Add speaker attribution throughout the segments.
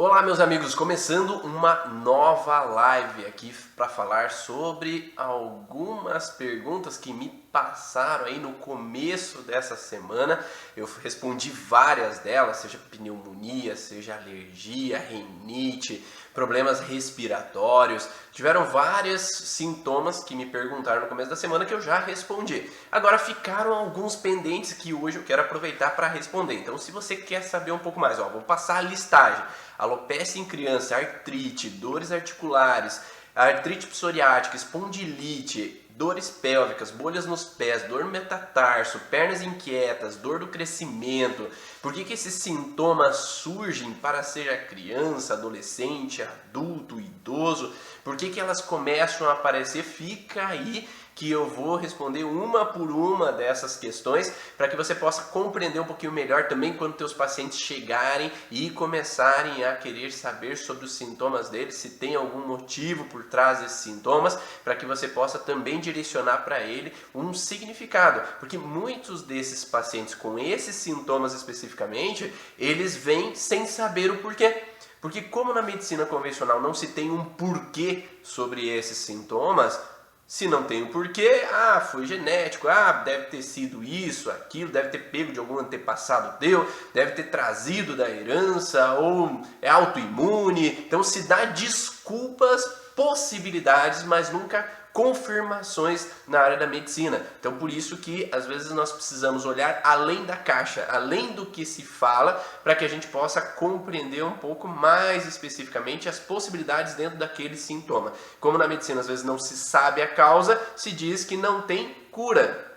Speaker 1: Olá meus amigos, começando uma nova live aqui para falar sobre algumas perguntas que me passaram aí no começo dessa semana. Eu respondi várias delas, seja pneumonia, seja alergia, rinite, problemas respiratórios. Tiveram vários sintomas que me perguntaram no começo da semana que eu já respondi. Agora ficaram alguns pendentes que hoje eu quero aproveitar para responder. Então se você quer saber um pouco mais, vou passar a listagem. Alopecia em criança, artrite, dores articulares, artrite psoriática, espondilite, dores pélvicas, bolhas nos pés, dor no metatarso, pernas inquietas, dor do crescimento. Por que esses sintomas surgem para seja criança, adolescente, adulto, idoso? Por que elas começam a aparecer? Fica aí que eu vou responder uma por uma dessas questões para que você possa compreender um pouquinho melhor também quando teus pacientes chegarem e começarem a querer saber sobre os sintomas deles, se tem algum motivo por trás desses sintomas, para que você possa também direcionar para ele um significado, porque muitos desses pacientes com esses sintomas especificamente, eles vêm sem saber o porquê. Porque como na medicina convencional não se tem um porquê sobre esses sintomas, se não tem o porquê, foi genético, deve ter sido isso, aquilo, deve ter pego de algum antepassado teu, deve ter trazido da herança, ou é autoimune. Então se dá desculpas, possibilidades, mas nunca confirmações na área da medicina. Então por isso que às vezes nós precisamos olhar além da caixa, além do que se fala, para que a gente possa compreender um pouco mais especificamente as possibilidades dentro daquele sintoma. Como na medicina às vezes não se sabe a causa, se diz que não tem cura.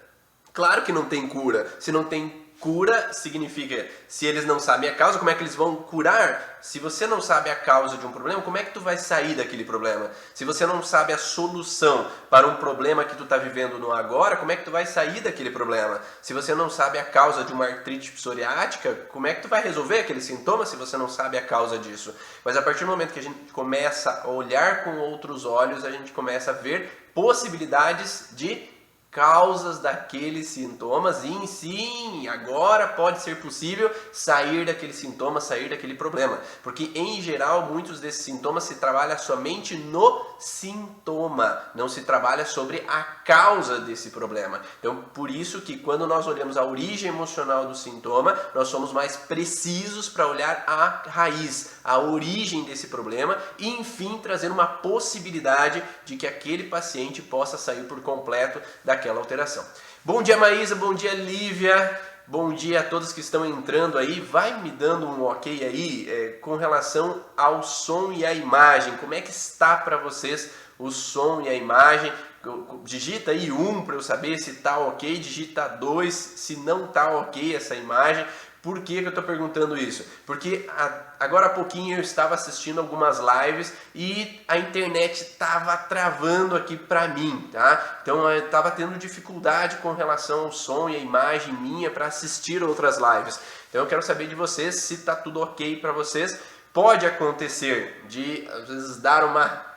Speaker 1: Claro que não tem cura. Se não tem cura, significa, se eles não sabem a causa, como é que eles vão curar? Se você não sabe a causa de um problema, como é que tu vai sair daquele problema? Se você não sabe a solução para um problema que tu está vivendo no agora, como é que tu vai sair daquele problema? Se você não sabe a causa de uma artrite psoriática, como é que tu vai resolver aquele sintoma se você não sabe a causa disso? Mas a partir do momento que a gente começa a olhar com outros olhos, a gente começa a ver possibilidades de causas daqueles sintomas e sim, agora pode ser possível sair daquele sintoma, sair daquele problema. Porque em geral muitos desses sintomas se trabalha somente no sintoma, não se trabalha sobre a causa desse problema. Então por isso que quando nós olhamos a origem emocional do sintoma, nós somos mais precisos para olhar a raiz, a origem desse problema e enfim trazer uma possibilidade de que aquele paciente possa sair por completo daquela alteração. Bom dia Maísa, bom dia Lívia, bom dia a todos que estão entrando aí. Vai me dando um ok aí com relação ao som e à imagem. Como é que está para vocês o som e a imagem? Digita aí 1 para eu saber se está ok, digita 2 se não está ok essa imagem. Por que eu estou perguntando isso? Porque agora há pouquinho eu estava assistindo algumas lives e a internet estava travando aqui para mim, tá? Então eu estava tendo dificuldade com relação ao som e a imagem minha para assistir outras lives. Então eu quero saber de vocês se está tudo ok para vocês. Pode acontecer de às vezes dar uma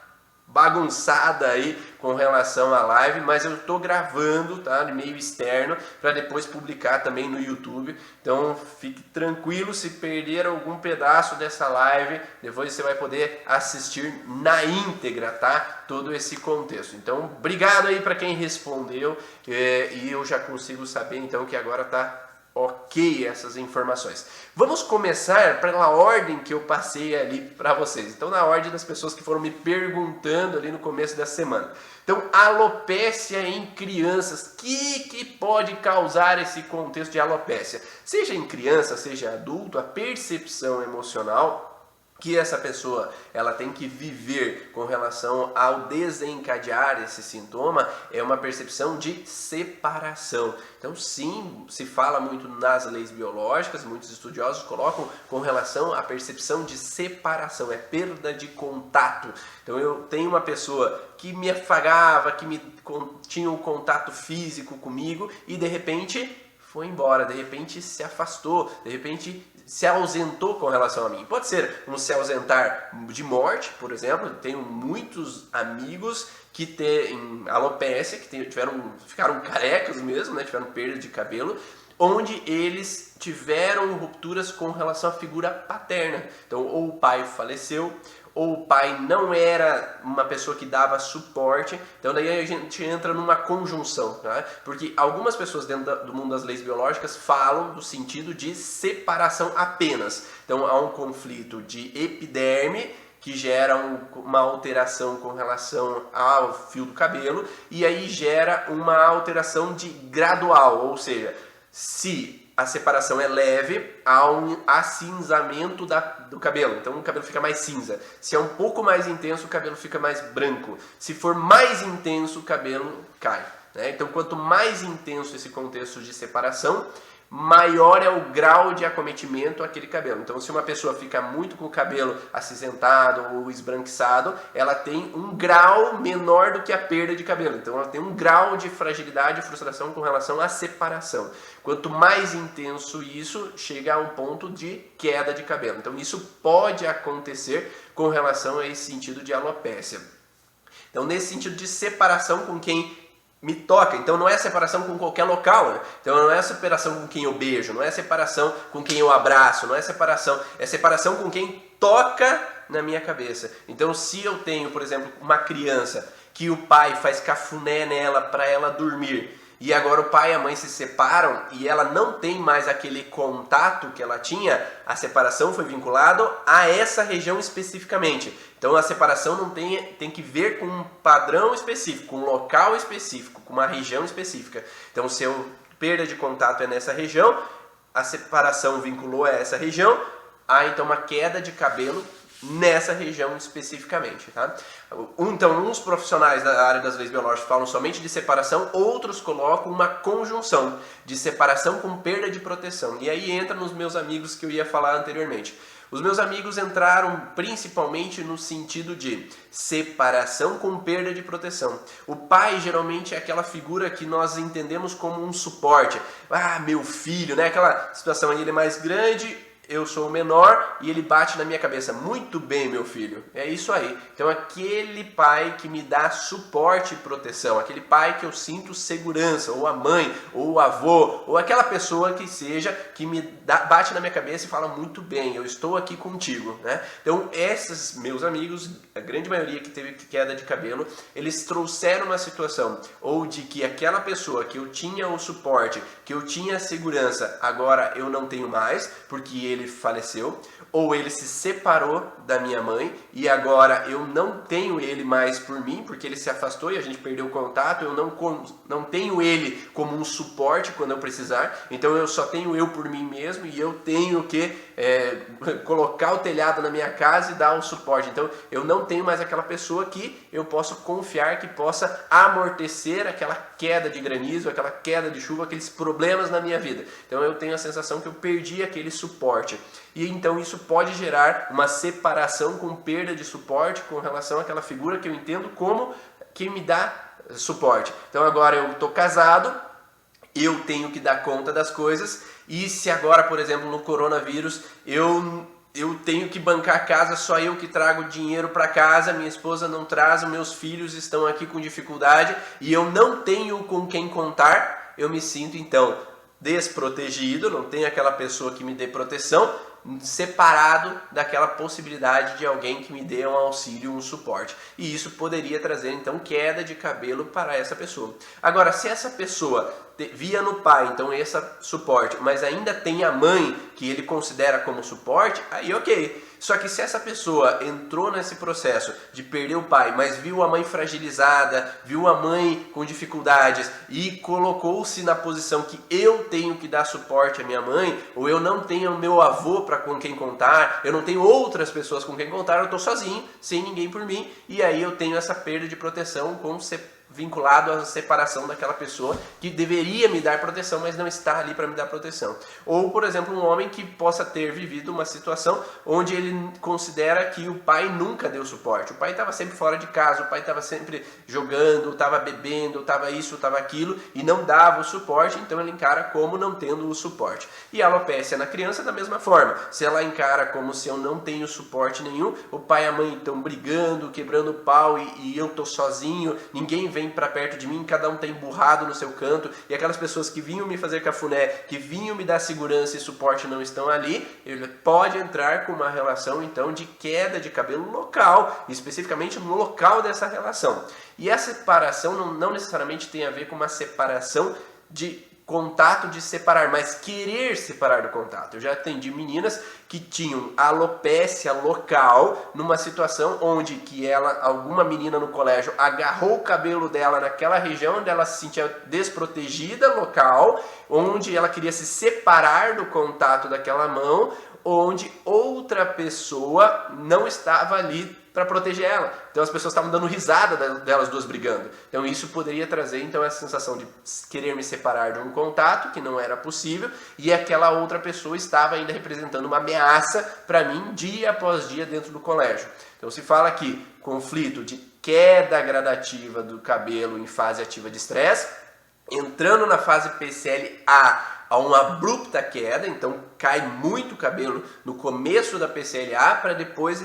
Speaker 1: bagunçada aí com relação à live, mas eu estou gravando, tá, de meio externo, para depois publicar também no YouTube. Então fique tranquilo, se perder algum pedaço dessa live, depois você vai poder assistir na íntegra, tá, todo esse contexto. Então obrigado aí para quem respondeu e eu já consigo saber então que agora tá ok essas informações. Vamos começar pela ordem que eu passei ali para vocês. Então na ordem das pessoas que foram me perguntando ali no começo da semana. Então alopecia em crianças, que pode causar esse contexto de alopecia? Seja em criança, seja adulto, a percepção emocional que essa pessoa ela tem que viver com relação ao desencadear esse sintoma é uma percepção de separação. Então sim, se fala muito nas leis biológicas, muitos estudiosos colocam com relação à percepção de separação, é perda de contato. Então eu tenho uma pessoa que me afagava, tinha um contato físico comigo e de repente foi embora, de repente se afastou, de repente se ausentou com relação a mim. Pode ser um se ausentar de morte, por exemplo. Tenho muitos amigos que têm alopecia, que ficaram carecas mesmo, né? Tiveram perda de cabelo, onde eles tiveram rupturas com relação à figura paterna. Então, ou o pai faleceu, ou o pai não era uma pessoa que dava suporte. Então daí a gente entra numa conjunção, tá? Porque algumas pessoas dentro do mundo das leis biológicas falam do sentido de separação apenas. Então há um conflito de epiderme que gera uma alteração com relação ao fio do cabelo, e aí gera uma alteração de gradual, ou seja, se a separação é leve, há um acinzamento do cabelo, então o cabelo fica mais cinza. Se é um pouco mais intenso, o cabelo fica mais branco. Se for mais intenso, o cabelo cai, né? Então quanto mais intenso esse contexto de separação, maior é o grau de acometimento aquele cabelo. Então, se uma pessoa fica muito com o cabelo acinzentado ou esbranquiçado, ela tem um grau menor do que a perda de cabelo. Então, ela tem um grau de fragilidade e frustração com relação à separação. Quanto mais intenso isso, chega a um ponto de queda de cabelo. Então, isso pode acontecer com relação a esse sentido de alopécia. Então, nesse sentido de separação com quem me toca, então não é separação com qualquer local, né? Então não é separação com quem eu beijo, não é separação com quem eu abraço, não é separação, é separação com quem toca na minha cabeça. Então se eu tenho, por exemplo, uma criança que o pai faz cafuné nela para ela dormir, e agora o pai e a mãe se separam e ela não tem mais aquele contato que ela tinha, a separação foi vinculada a essa região especificamente. Então a separação não tem que ver com um padrão específico, com um local específico, com uma região específica. Então se eu perda de contato é nessa região, a separação vinculou a essa região, há então uma queda de cabelo nessa região especificamente, tá? Então, uns profissionais da área das leis biológicas falam somente de separação, outros colocam uma conjunção de separação com perda de proteção. E aí entra nos meus amigos que eu ia falar anteriormente. Os meus amigos entraram principalmente no sentido de separação com perda de proteção. O pai geralmente é aquela figura que nós entendemos como um suporte. Ah, meu filho, né? Aquela situação aí, ele é mais grande, eu sou o menor e ele bate na minha cabeça. Muito bem, meu filho. É isso aí. Então, aquele pai que me dá suporte e proteção, aquele pai que eu sinto segurança, ou a mãe, ou o avô, ou aquela pessoa que seja, que bate na minha cabeça e fala, muito bem, eu estou aqui contigo, né? Então, esses meus amigos, a grande maioria que teve queda de cabelo, eles trouxeram uma situação, ou de que aquela pessoa que eu tinha o suporte, que eu tinha a segurança, agora eu não tenho mais, porque ele faleceu, ou ele se separou da minha mãe e agora eu não tenho ele mais por mim, porque ele se afastou e a gente perdeu o contato, eu não tenho ele como um suporte quando eu precisar, então eu só tenho eu por mim mesmo e eu tenho que colocar o telhado na minha casa e dar um suporte. Então eu não tenho mais aquela pessoa que eu posso confiar, que possa amortecer aquela queda de granizo, aquela queda de chuva, aqueles problemas na minha vida. Então eu tenho a sensação que eu perdi aquele suporte. E então isso pode gerar uma separação com perda de suporte com relação àquela figura que eu entendo como que me dá suporte. Então agora eu estou casado, eu tenho que dar conta das coisas, e se agora, por exemplo, no coronavírus, eu tenho que bancar a casa, só eu que trago dinheiro para casa, minha esposa não traz, meus filhos estão aqui com dificuldade e eu não tenho com quem contar, eu me sinto então desprotegido, não tenho aquela pessoa que me dê proteção, separado daquela possibilidade de alguém que me dê um auxílio, um suporte. E isso poderia trazer então queda de cabelo para essa pessoa. Agora, se essa pessoa via no pai, então esse suporte, mas ainda tem a mãe que ele considera como suporte, aí ok. Só que se essa pessoa entrou nesse processo de perder o pai, mas viu a mãe fragilizada, viu a mãe com dificuldades e colocou-se na posição que eu tenho que dar suporte à minha mãe, ou eu não tenho meu avô para com quem contar, eu não tenho outras pessoas com quem contar, eu estou sozinho, sem ninguém por mim, e aí eu tenho essa perda de proteção vinculado à separação daquela pessoa que deveria me dar proteção, mas não está ali para me dar proteção. Ou, por exemplo, um homem que possa ter vivido uma situação onde ele considera que o pai nunca deu suporte. O pai estava sempre fora de casa, o pai estava sempre jogando, estava bebendo, estava isso, estava aquilo, e não dava o suporte, então ele encara como não tendo o suporte. E a alopécia na criança da mesma forma. Se ela encara como se eu não tenho suporte nenhum, o pai e a mãe estão brigando, quebrando o pau e eu estou sozinho, ninguém vem vem para perto de mim, cada um está emburrado no seu canto, e aquelas pessoas que vinham me fazer cafuné, que vinham me dar segurança e suporte não estão ali, ele pode entrar com uma relação então de queda de cabelo local, especificamente no local dessa relação. E a separação não necessariamente tem a ver com uma separação de contato de separar, mas querer separar do contato. Eu já atendi meninas que tinham alopécia local numa situação onde que alguma menina no colégio agarrou o cabelo dela naquela região onde ela se sentia desprotegida local, onde ela queria se separar do contato daquela mão, onde outra pessoa não estava ali para proteger ela. Então as pessoas estavam dando risada delas duas brigando. Então isso poderia trazer então essa sensação de querer me separar de um contato que não era possível, e aquela outra pessoa estava ainda representando uma ameaça para mim dia após dia dentro do colégio. Então se fala aqui conflito de queda gradativa do cabelo em fase ativa de estresse, entrando na fase PCLA a uma abrupta queda, então cai muito cabelo no começo da PCLA para depois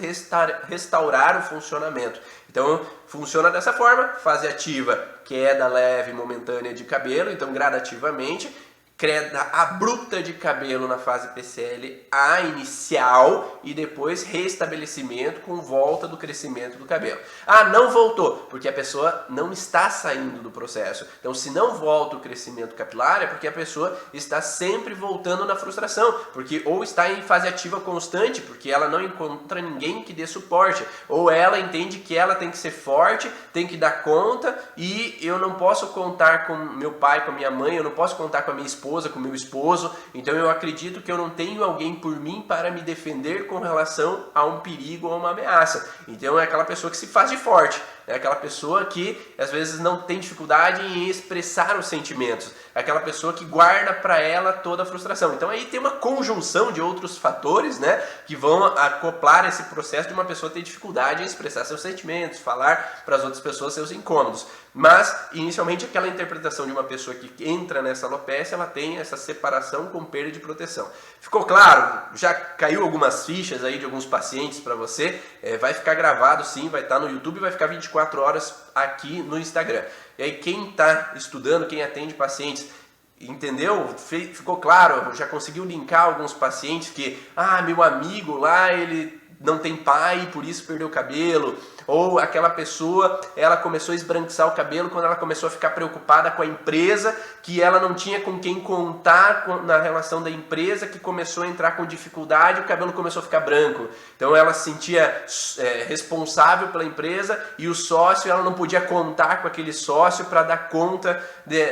Speaker 1: restaurar o funcionamento. Então funciona dessa forma, fase ativa, queda leve, momentânea de cabelo, então gradativamente, queda abrupta de cabelo na fase PCLA inicial e depois restabelecimento com volta do crescimento do cabelo. Ah, não voltou, porque a pessoa não está saindo do processo. Então, se não volta o crescimento capilar, é porque a pessoa está sempre voltando na frustração, porque ou está em fase ativa constante, porque ela não encontra ninguém que dê suporte, ou ela entende que ela tem que ser forte, tem que dar conta, e eu não posso contar com meu pai, com a minha mãe, eu não posso contar com a minha esposa, com meu esposo, então eu acredito que eu não tenho alguém por mim para me defender com relação a um perigo ou uma ameaça. Então é aquela pessoa que se faz de forte, é aquela pessoa que às vezes não tem dificuldade em expressar os sentimentos, é aquela pessoa que guarda para ela toda a frustração. Então aí tem uma conjunção de outros fatores, né, que vão acoplar esse processo de uma pessoa ter dificuldade em expressar seus sentimentos, falar para as outras pessoas seus incômodos. Mas, inicialmente, aquela interpretação de uma pessoa que entra nessa alopécia, ela tem essa separação com perda de proteção. Ficou claro? Já caiu algumas fichas aí de alguns pacientes para você? Vai ficar gravado sim, vai estar no YouTube, vai ficar 24 horas aqui no Instagram. E aí quem está estudando, quem atende pacientes, entendeu? Ficou claro? Já conseguiu linkar alguns pacientes que, meu amigo lá, ele não tem pai, por isso perdeu o cabelo. Ou aquela pessoa, ela começou a esbranquiçar o cabelo quando ela começou a ficar preocupada com a empresa, que ela não tinha com quem contar na relação da empresa, que começou a entrar com dificuldade, o cabelo começou a ficar branco. Então ela se sentia responsável pela empresa e o sócio, ela não podia contar com aquele sócio para dar conta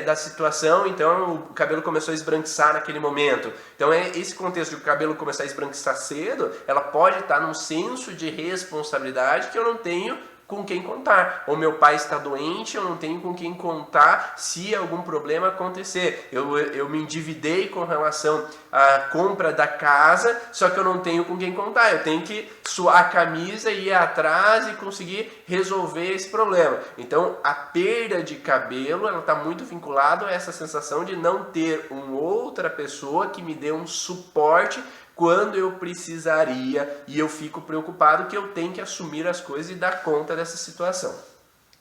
Speaker 1: da situação, então o cabelo começou a esbranquiçar naquele momento. Então é esse contexto de o cabelo começar a esbranquiçar cedo, ela pode estar num senso de responsabilidade que eu não tenho com quem contar. Ou meu pai está doente, eu não tenho com quem contar se algum problema acontecer. Eu me endividei com relação à compra da casa, só que eu não tenho com quem contar. Eu tenho que suar a camisa, ir atrás e conseguir resolver esse problema. Então, a perda de cabelo, ela está muito vinculada a essa sensação de não ter uma outra pessoa que me dê um suporte quando eu precisaria, e eu fico preocupado que eu tenho que assumir as coisas e dar conta dessa situação.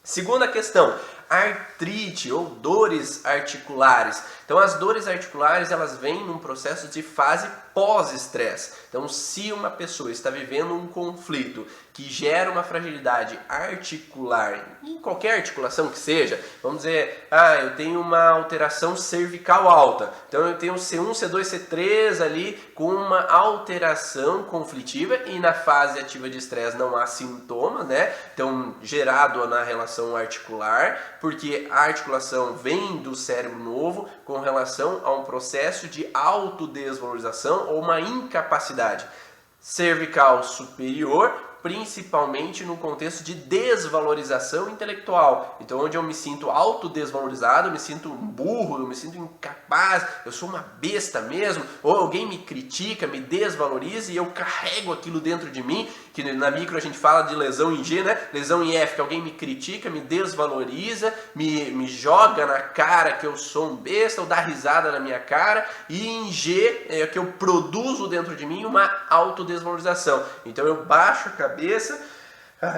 Speaker 1: Segunda questão, artrite ou dores articulares. Então as dores articulares, elas vêm num processo de fase pós-estresse. Então se uma pessoa está vivendo um conflito que gera uma fragilidade articular, em qualquer articulação que seja, vamos dizer, eu tenho uma alteração cervical alta, então eu tenho C1, C2, C3 ali com uma alteração conflitiva e na fase ativa de estresse não há sintomas, né? Então gerado na relação articular, porque a articulação vem do cérebro novo com relação a um processo de autodesvalorização ou uma incapacidade cervical superior, principalmente no contexto de desvalorização intelectual. Então, onde eu me sinto autodesvalorizado, eu me sinto um burro, eu me sinto incapaz, eu sou uma besta mesmo, ou alguém me critica, me desvaloriza e eu carrego aquilo dentro de mim, que na micro a gente fala de lesão em G, né? Lesão em F, que alguém me critica, me desvaloriza, me joga na cara que eu sou um besta, ou dá risada na minha cara, e em G é que eu produzo dentro de mim uma autodesvalorização. Então eu baixo a cabeça,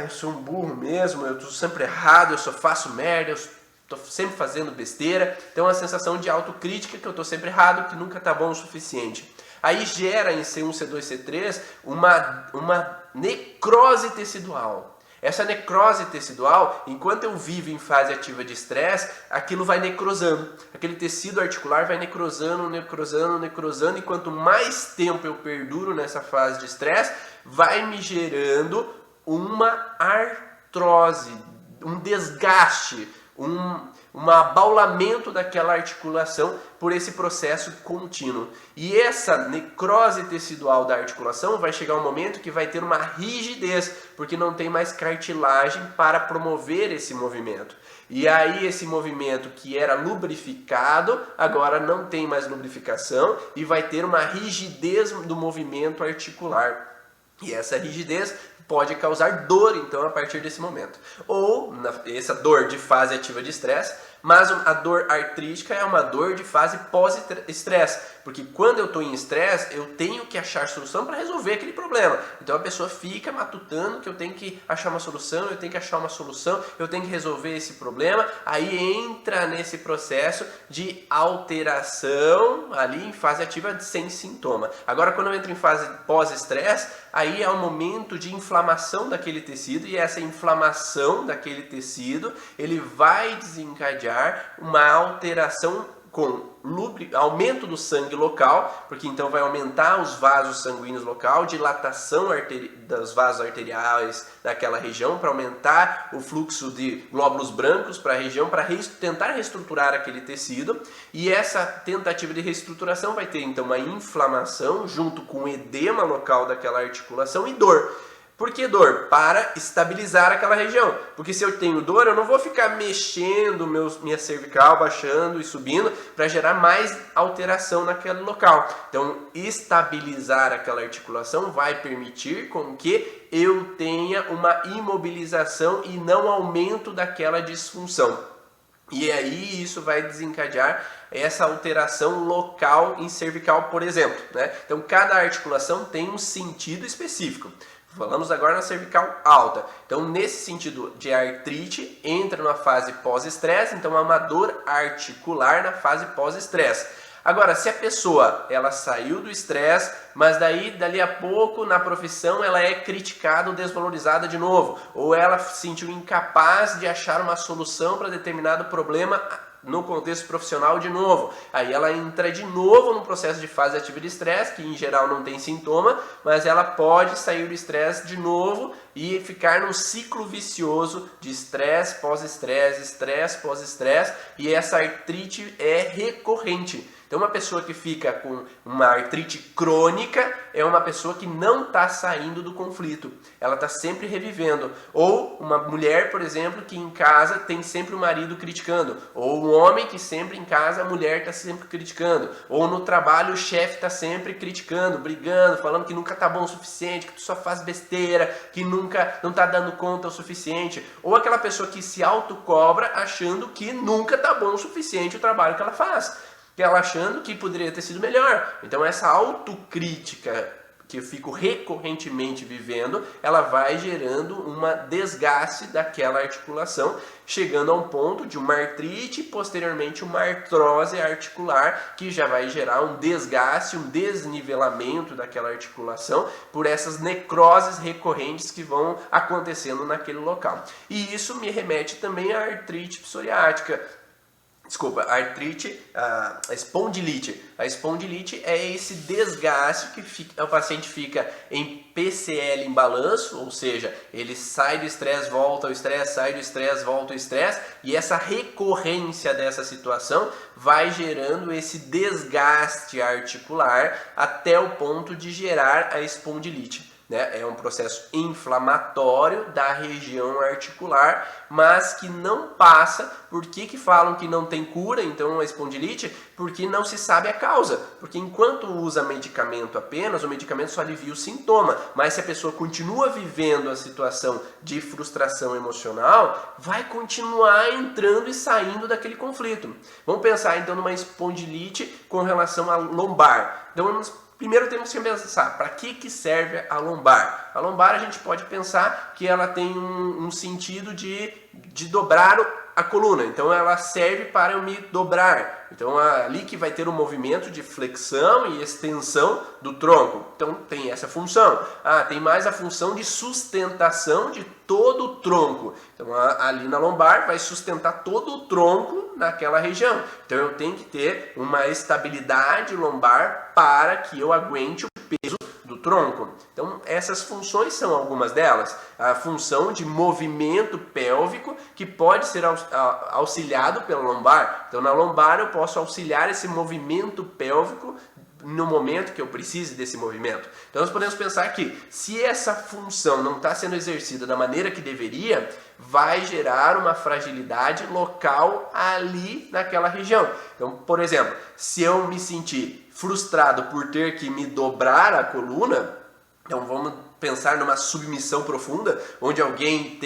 Speaker 1: eu sou um burro mesmo, eu tô sempre errado, eu só faço merda, eu tô sempre fazendo besteira. Então, uma sensação de autocrítica, que eu tô sempre errado, que nunca tá bom o suficiente. Aí gera em C1, C2, C3 uma necrose tecidual. Essa necrose tecidual, enquanto eu vivo em fase ativa de estresse, aquilo vai necrosando. Aquele tecido articular vai necrosando, necrosando, necrosando, e quanto mais tempo eu perduro nessa fase de estresse, vai me gerando uma artrose, um desgaste, um abaulamento daquela articulação por esse processo contínuo. E essa necrose tecidual da articulação vai chegar um momento que vai ter uma rigidez, porque não tem mais cartilagem para promover esse movimento. E aí esse movimento que era lubrificado, agora não tem mais lubrificação e vai ter uma rigidez do movimento articular. E essa rigidez pode causar dor, então, a partir desse momento. Ou essa dor de fase ativa de estresse, mas a dor artrítica é uma dor de fase pós-estresse, porque quando eu estou em estresse, eu tenho que achar solução para resolver aquele problema. Então a pessoa fica matutando que eu tenho que achar uma solução, eu tenho que achar uma solução, eu tenho que resolver esse problema, aí entra nesse processo de alteração ali em fase ativa sem sintoma. Agora, quando eu entro em fase pós-estresse, aí é um momento de inflamação daquele tecido, e essa inflamação daquele tecido, ele vai desencadear uma alteração com aumento do sangue local, porque então vai aumentar os vasos sanguíneos local, dilatação dos vasos arteriais naquela região, para aumentar o fluxo de glóbulos brancos para a região, para tentar reestruturar aquele tecido. E essa tentativa de reestruturação vai ter então uma inflamação junto com o edema local daquela articulação e dor. Por que dor? Para estabilizar aquela região. Porque se eu tenho dor, eu não vou ficar mexendo minha cervical, baixando e subindo, para gerar mais alteração naquele local. Então, estabilizar aquela articulação vai permitir com que eu tenha uma imobilização e não aumento daquela disfunção. E aí isso vai desencadear essa alteração local em cervical, por exemplo, né? Então, cada articulação tem um sentido específico. Falamos agora na cervical alta. Então, nesse sentido de artrite, entra na fase pós-estresse, então é uma dor articular na fase pós-estresse. Agora, se a pessoa ela saiu do estresse, mas dali a pouco na profissão ela é criticada ou desvalorizada de novo, ou ela se sentiu incapaz de achar uma solução para determinado problema no contexto profissional de novo, aí ela entra de novo no processo de fase ativa de estresse, que em geral não tem sintoma, mas ela pode sair do estresse de novo e ficar num ciclo vicioso de estresse pós-estresse, e essa artrite é recorrente. Então, uma pessoa que fica com uma artrite crônica é uma pessoa que não está saindo do conflito. Ela está sempre revivendo. Ou uma mulher, por exemplo, que em casa tem sempre o marido criticando. Ou um homem que sempre em casa a mulher está sempre criticando. Ou no trabalho o chefe está sempre criticando, brigando, falando que nunca está bom o suficiente, que tu só faz besteira, que nunca não está dando conta o suficiente. Ou aquela pessoa que se autocobra achando que nunca está bom o suficiente o trabalho que ela faz. Que ela achando que poderia ter sido melhor. Então essa autocrítica que eu fico recorrentemente vivendo, ela vai gerando um desgaste daquela articulação, chegando a um ponto de uma artrite e posteriormente uma artrose articular, que já vai gerar um desgaste, um desnivelamento daquela articulação por essas necroses recorrentes que vão acontecendo naquele local. E isso me remete também à artrite psoriática. Desculpa, a artrite, a espondilite. A espondilite é esse desgaste que o paciente fica em PCL em balanço, ou seja, ele sai do estresse, volta ao estresse, sai do estresse, volta ao estresse, e essa recorrência dessa situação vai gerando esse desgaste articular até o ponto de gerar a espondilite. É um processo inflamatório da região articular, mas que não passa. Por que falam que não tem cura, então, a espondilite? Porque não se sabe a causa. Porque enquanto usa medicamento apenas, o medicamento só alivia o sintoma. Mas se a pessoa continua vivendo a situação de frustração emocional, vai continuar entrando e saindo daquele conflito. Vamos pensar então numa espondilite com relação à lombar. Então, primeiro temos que pensar, para que serve a lombar? A lombar a gente pode pensar que ela tem um sentido de dobrar a coluna, então ela serve para eu me dobrar. Então ali que vai ter um movimento de flexão e extensão do tronco. Então tem essa função. Tem mais a função de sustentação de todo o tronco. Então ali na lombar vai sustentar todo o tronco naquela região. Então eu tenho que ter uma estabilidade lombar para que eu aguente o peso do tronco. Então essas funções são algumas delas. A função de movimento pélvico que pode ser auxiliado pela lombar. Então na lombar eu posso auxiliar esse movimento pélvico no momento que eu precise desse movimento. Então nós podemos pensar que se essa função não está sendo exercida da maneira que deveria, vai gerar uma fragilidade local ali naquela região. Então, por exemplo, se eu me sentir frustrado por ter que me dobrar a coluna, então vamos pensar numa submissão profunda, onde alguém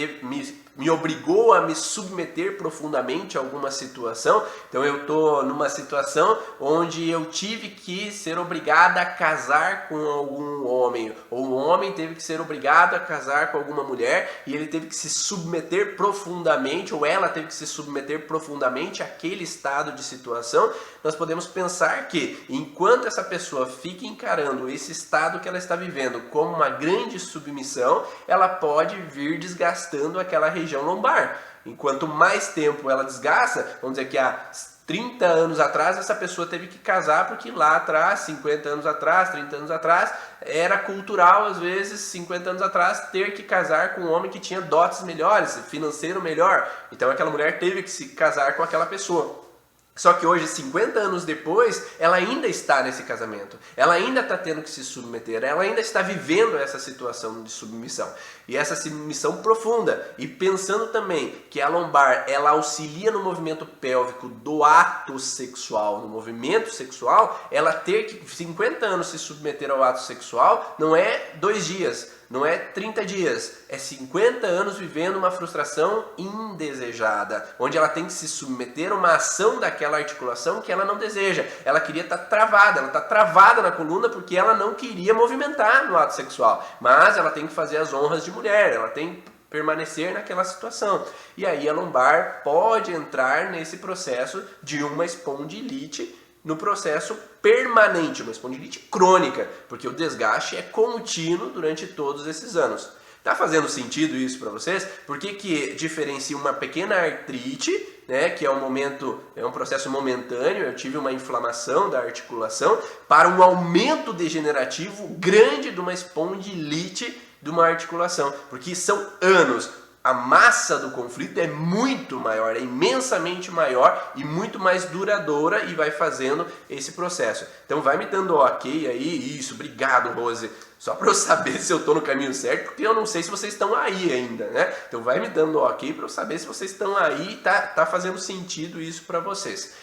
Speaker 1: me obrigou a me submeter profundamente a alguma situação. Então eu estou numa situação onde eu tive que ser obrigada a casar com algum homem, ou um homem teve que ser obrigado a casar com alguma mulher, e ele teve que se submeter profundamente, ou ela teve que se submeter profundamente àquele estado de situação. Nós podemos pensar que enquanto essa pessoa fica encarando esse estado que ela está vivendo como uma grande submissão, ela pode vir desgastando aquela região lombar. Enquanto mais tempo ela desgasta, vamos dizer que há 30 anos atrás essa pessoa teve que casar porque lá atrás, 50 anos atrás, 30 anos atrás, era cultural às vezes, 50 anos atrás, ter que casar com um homem que tinha dotes melhores, financeiro melhor. Então aquela mulher teve que se casar com aquela pessoa. Só que hoje, 50 anos depois, ela ainda está nesse casamento. Ela ainda está tendo que se submeter. Ela ainda está vivendo essa situação de submissão. E essa submissão profunda. E pensando também que a lombar, ela auxilia no movimento pélvico do ato sexual. No movimento sexual, ela ter que 50 anos se submeter ao ato sexual não é 2 dias. Não é 30 dias, é 50 anos vivendo uma frustração indesejada, onde ela tem que se submeter a uma ação daquela articulação que ela não deseja. Ela queria estar travada, ela está travada na coluna porque ela não queria movimentar no ato sexual, mas ela tem que fazer as honras de mulher, ela tem que permanecer naquela situação. E aí a lombar pode entrar nesse processo de uma espondilite, no processo permanente, uma espondilite crônica, porque o desgaste é contínuo durante todos esses anos. Tá fazendo sentido isso para vocês? Por que diferencia uma pequena artrite, né, que é um processo momentâneo, eu tive uma inflamação da articulação, para um aumento degenerativo grande de uma espondilite de uma articulação? Porque são anos. A massa do conflito é muito maior, é imensamente maior e muito mais duradoura e vai fazendo esse processo. Então vai me dando ok aí, isso, obrigado Rose, só para eu saber se eu estou no caminho certo, porque eu não sei se vocês estão aí ainda, né? Então vai me dando ok para eu saber se vocês estão aí e tá fazendo sentido isso para vocês.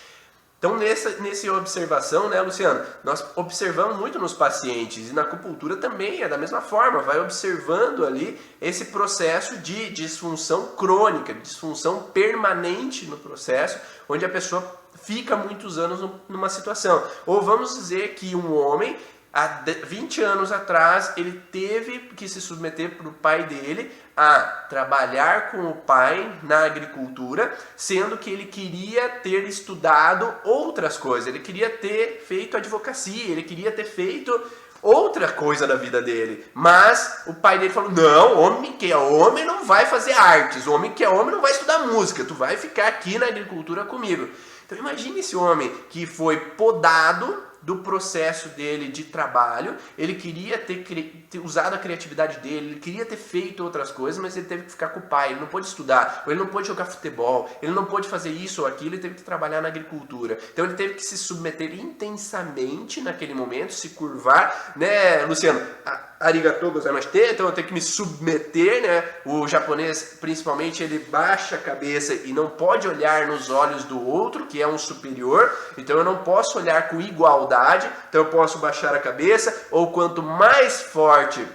Speaker 1: Então, nessa observação, né, Luciano, nós observamos muito nos pacientes, e na acupuntura também é da mesma forma, vai observando ali esse processo de disfunção crônica, disfunção permanente no processo, onde a pessoa fica muitos anos numa situação. Ou vamos dizer que um homem, há 20 anos atrás, ele teve que se submeter para o pai dele a trabalhar com o pai na agricultura, sendo que ele queria ter estudado outras coisas, ele queria ter feito advocacia, ele queria ter feito outra coisa na vida dele, mas o pai dele falou, não, homem que é homem não vai fazer artes, homem que é homem não vai estudar música, tu vai ficar aqui na agricultura comigo. Então imagine esse homem que foi podado do processo dele de trabalho, ele queria ter usado a criatividade dele, ele queria ter feito outras coisas, mas ele teve que ficar com o pai, ele não pôde estudar, ou ele não pôde jogar futebol, ele não pôde fazer isso ou aquilo, ele teve que trabalhar na agricultura. Então ele teve que se submeter intensamente naquele momento, se curvar, né, Luciano? Arigatou gozaimasu, então eu tenho que me submeter, né? O japonês, principalmente, ele baixa a cabeça e não pode olhar nos olhos do outro, que é um superior, então eu não posso olhar com igualdade, então eu posso baixar a cabeça, ou quanto mais forte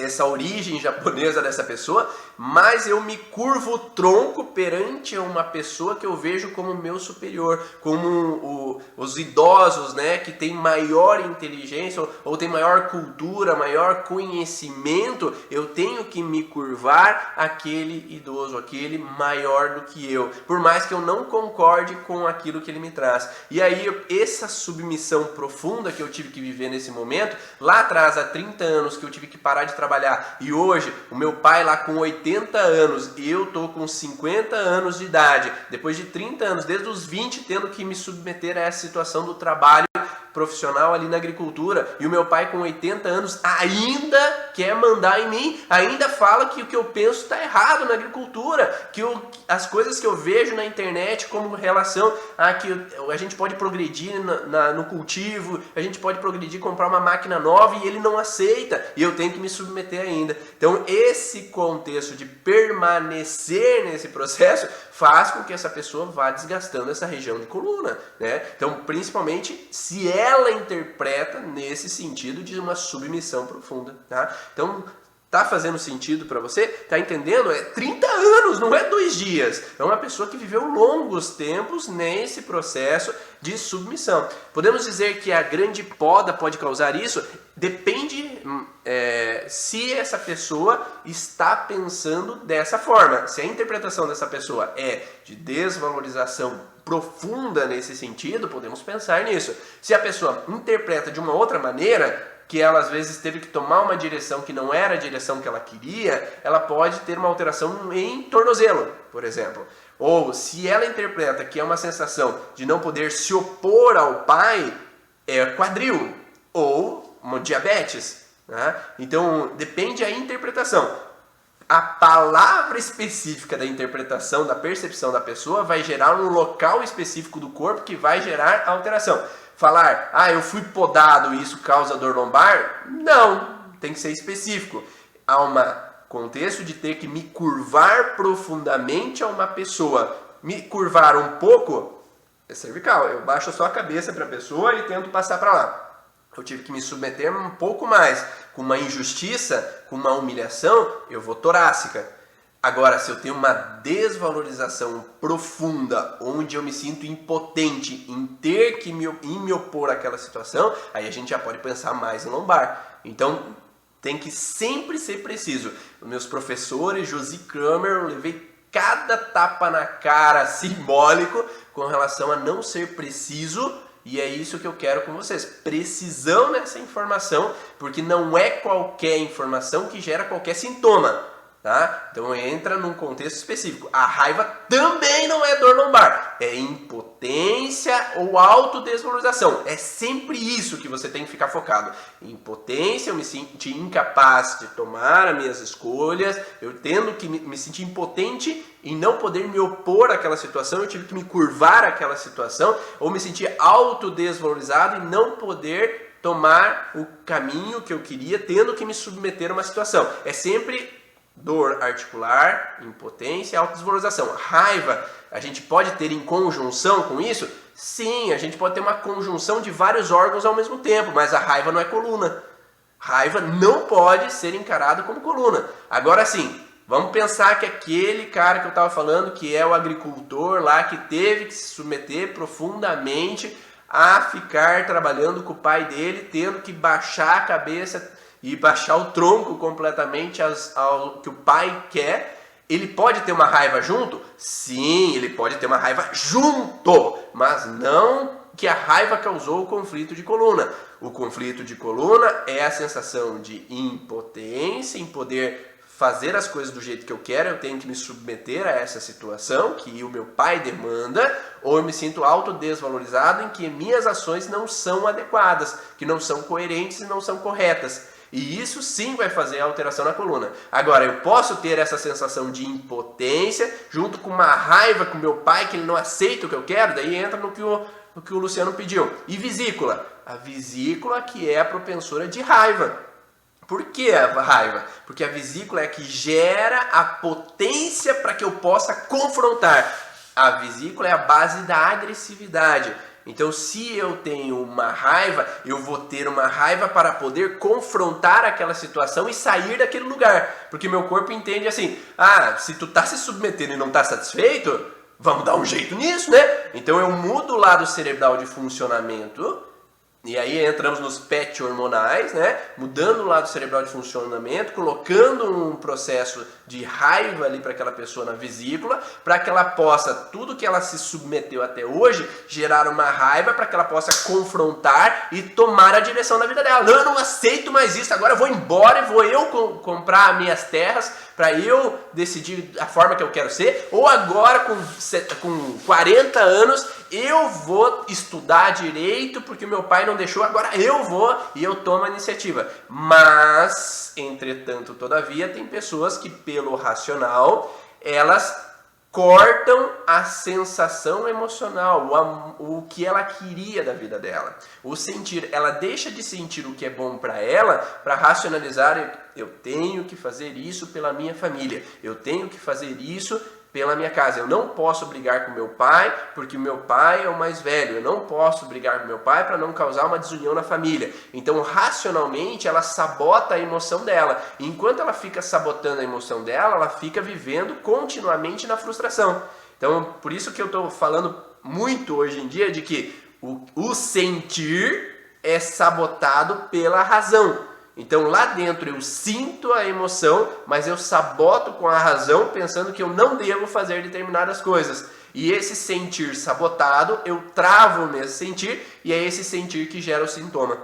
Speaker 1: essa origem japonesa dessa pessoa, mas eu me curvo o tronco perante uma pessoa que eu vejo como meu superior, como os idosos, né, que tem maior inteligência ou tem maior cultura, maior conhecimento. Eu tenho que me curvar àquele idoso, aquele maior do que eu, por mais que eu não concorde com aquilo que ele me traz. E aí essa submissão profunda que eu tive que viver nesse momento, lá atrás, há 30 anos que eu tive que parar de trabalhar, e hoje o meu pai lá com 80 anos e eu tô com 50 anos de idade, depois de 30 anos, desde os 20, tendo que me submeter a essa situação do trabalho profissional ali na agricultura, e o meu pai com 80 anos ainda quer mandar em mim, ainda fala que o que eu penso está errado na agricultura, que as coisas que eu vejo na internet como relação a que a gente pode progredir no cultivo, a gente pode progredir, comprar uma máquina nova, e ele não aceita, e eu tenho que me submeter ainda. Então esse contexto de permanecer nesse processo faz com que essa pessoa vá desgastando essa região de coluna, né? Então, principalmente se ela interpreta nesse sentido de uma submissão profunda, tá? Então, tá fazendo sentido para você? Tá entendendo? É 30 anos, não é 2 dias. É uma pessoa que viveu longos tempos nesse processo de submissão. Podemos dizer que a grande poda pode causar isso? Depende se essa pessoa está pensando dessa forma. Se a interpretação dessa pessoa é de desvalorização profunda nesse sentido, podemos pensar nisso. Se a pessoa interpreta de uma outra maneira, que ela às vezes teve que tomar uma direção que não era a direção que ela queria, ela pode ter uma alteração em tornozelo, por exemplo. Ou se ela interpreta que é uma sensação de não poder se opor ao pai, é quadril ou uma diabetes, né? Então depende da interpretação. A palavra específica da interpretação, da percepção da pessoa vai gerar um local específico do corpo que vai gerar alteração. Falar, eu fui podado e isso causa dor lombar? Não, tem que ser específico. Há um contexto de ter que me curvar profundamente a uma pessoa. Me curvar um pouco é cervical, eu baixo só a cabeça para a pessoa e tento passar para lá. Eu tive que me submeter um pouco mais. Com uma injustiça, com uma humilhação, eu vou torácica. Agora, se eu tenho uma desvalorização profunda, onde eu me sinto impotente em ter que me opor àquela situação, aí a gente já pode pensar mais em lombar. Então, tem que sempre ser preciso. Os meus professores, Josi Kramer, eu levei cada tapa na cara simbólico com relação a não ser preciso. E é isso que eu quero com vocês, precisão nessa informação, porque não é qualquer informação que gera qualquer sintoma, tá? Então entra num contexto específico. A raiva também não é dor lombar, é impotência ou autodesvalorização. É sempre isso que você tem que ficar focado. Impotência, eu me senti incapaz de tomar as minhas escolhas, eu tendo que me sentir impotente em não poder me opor àquela situação, eu tive que me curvar àquela situação, ou me sentir autodesvalorizado e não poder tomar o caminho que eu queria, tendo que me submeter a uma situação. É sempre dor articular, impotência e autodesvalorização. Raiva, a gente pode ter em conjunção com isso? Sim, a gente pode ter uma conjunção de vários órgãos ao mesmo tempo, mas a raiva não é coluna. Raiva não pode ser encarada como coluna. Agora sim, vamos pensar que aquele cara que eu estava falando, que é o agricultor lá, que teve que se submeter profundamente a ficar trabalhando com o pai dele, tendo que baixar a cabeça e baixar o tronco completamente ao que o pai quer. Ele pode ter uma raiva junto? Sim, ele pode ter uma raiva junto, mas não que a raiva causou o conflito de coluna. O conflito de coluna é a sensação de impotência em poder fazer as coisas do jeito que eu quero, eu tenho que me submeter a essa situação que o meu pai demanda, ou eu me sinto autodesvalorizado em que minhas ações não são adequadas, que não são coerentes e não são corretas. E isso sim vai fazer a alteração na coluna. Agora, eu posso ter essa sensação de impotência junto com uma raiva com meu pai, que ele não aceita o que eu quero, daí entra no que o Luciano pediu. E vesícula? A vesícula que é a propensora de raiva. Por que a raiva? Porque a vesícula é a que gera a potência para que eu possa confrontar. A vesícula é a base da agressividade. Então, se eu tenho uma raiva, eu vou ter uma raiva para poder confrontar aquela situação e sair daquele lugar. Porque meu corpo entende assim, se tu tá se submetendo e não tá satisfeito, vamos dar um jeito nisso, né? Então eu mudo o lado cerebral de funcionamento. E aí entramos nos PET hormonais, né? Mudando o lado cerebral de funcionamento, colocando um processo de raiva ali para aquela pessoa na vesícula, para que ela possa, tudo que ela se submeteu até hoje, gerar uma raiva para que ela possa confrontar e tomar a direção da vida dela. Não, eu não aceito mais isso, agora eu vou embora e vou eu comprar minhas terras para eu decidir a forma que eu quero ser, ou agora com 40 anos eu vou estudar direito porque meu pai não deixou, agora eu vou e eu tomo a iniciativa. Mas, entretanto, todavia, tem pessoas que pelo racional, elas cortam a sensação emocional, o que ela queria da vida dela. O sentir, ela deixa de sentir o que é bom para ela, para racionalizar, eu tenho que fazer isso pela minha família, eu tenho que fazer isso pela minha casa. Eu não posso brigar com meu pai, porque o meu pai é o mais velho. Eu não posso brigar com meu pai para não causar uma desunião na família. Então, racionalmente, ela sabota a emoção dela. E enquanto ela fica sabotando a emoção dela, ela fica vivendo continuamente na frustração. Então, por isso que eu estou falando muito hoje em dia de que o sentir é sabotado pela razão. Então lá dentro eu sinto a emoção, mas eu saboto com a razão pensando que eu não devo fazer determinadas coisas. E esse sentir sabotado, eu travo o meu sentir e é esse sentir que gera o sintoma.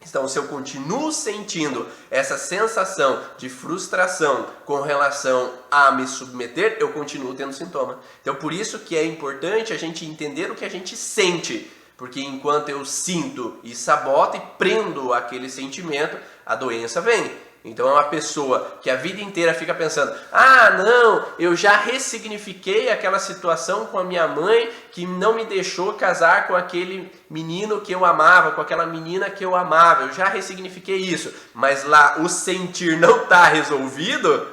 Speaker 1: Então se eu continuo sentindo essa sensação de frustração com relação a me submeter, eu continuo tendo sintoma. Então por isso que é importante a gente entender o que a gente sente. Porque enquanto eu sinto e saboto e prendo aquele sentimento, a doença vem. Então é uma pessoa que a vida inteira fica pensando, não, eu já ressignifiquei aquela situação com a minha mãe que não me deixou casar com aquele menino que eu amava, com aquela menina que eu amava, eu já ressignifiquei isso, mas lá o sentir não está resolvido,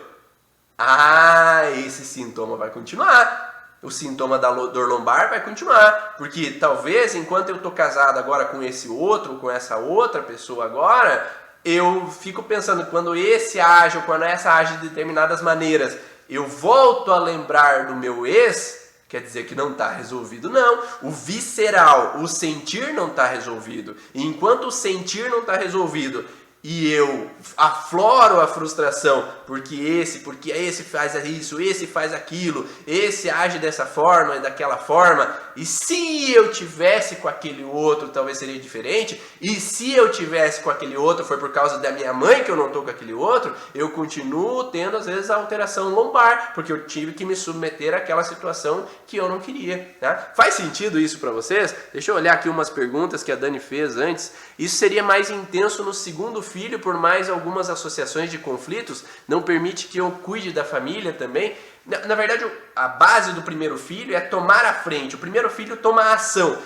Speaker 1: esse sintoma vai continuar. O sintoma da dor lombar vai continuar, porque talvez enquanto eu estou casado agora com esse outro, com essa outra pessoa agora, eu fico pensando, quando esse age ou quando essa age de determinadas maneiras, eu volto a lembrar do meu ex, quer dizer que não está resolvido, não. O visceral, o sentir não está resolvido. E enquanto o sentir não está resolvido, e eu afloro a frustração porque esse faz isso, esse faz aquilo, esse age dessa forma e daquela forma, e se eu tivesse com aquele outro talvez seria diferente, e se eu tivesse com aquele outro foi por causa da minha mãe que eu não estou com aquele outro, eu continuo tendo às vezes a alteração lombar, porque eu tive que me submeter àquela situação que eu não queria. Tá? Faz sentido isso para vocês? Deixa eu olhar aqui umas perguntas que a Dani fez antes. Isso seria mais intenso no segundo filho, por mais algumas associações de conflitos, não permite que eu cuide da família também. Na verdade, a base do primeiro filho é tomar a frente. O primeiro filho toma a ação.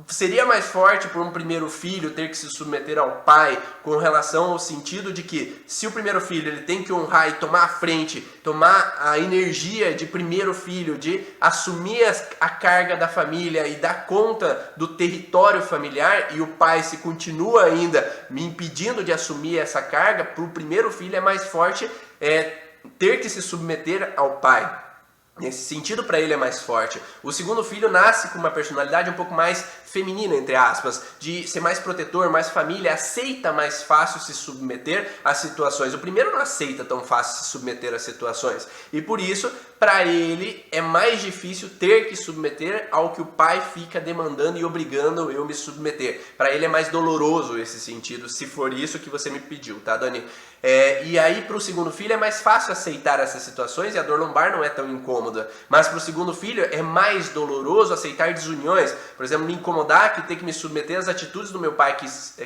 Speaker 1: Seria mais forte para um primeiro filho ter que se submeter ao pai com relação ao sentido de que se o primeiro filho ele tem que honrar e tomar a frente, tomar a energia de primeiro filho, de assumir a carga da família e dar conta do território familiar, e o pai se continua ainda me impedindo de assumir essa carga, para o primeiro filho é mais forte ter que se submeter ao pai. Nesse sentido, para ele é mais forte. O segundo filho nasce com uma personalidade um pouco mais feminina, entre aspas, de ser mais protetor, mais família, aceita mais fácil se submeter às situações. O primeiro não aceita tão fácil se submeter às situações. E por isso, para ele, é mais difícil ter que submeter ao que o pai fica demandando e obrigando eu me submeter. Para ele é mais doloroso esse sentido, se for isso que você me pediu, tá, Dani? E aí, para o segundo filho, é mais fácil aceitar essas situações e a dor lombar não é tão incômoda. Mas para o segundo filho, é mais doloroso aceitar desuniões. Por exemplo, me incomodar que ter que me submeter às atitudes do meu pai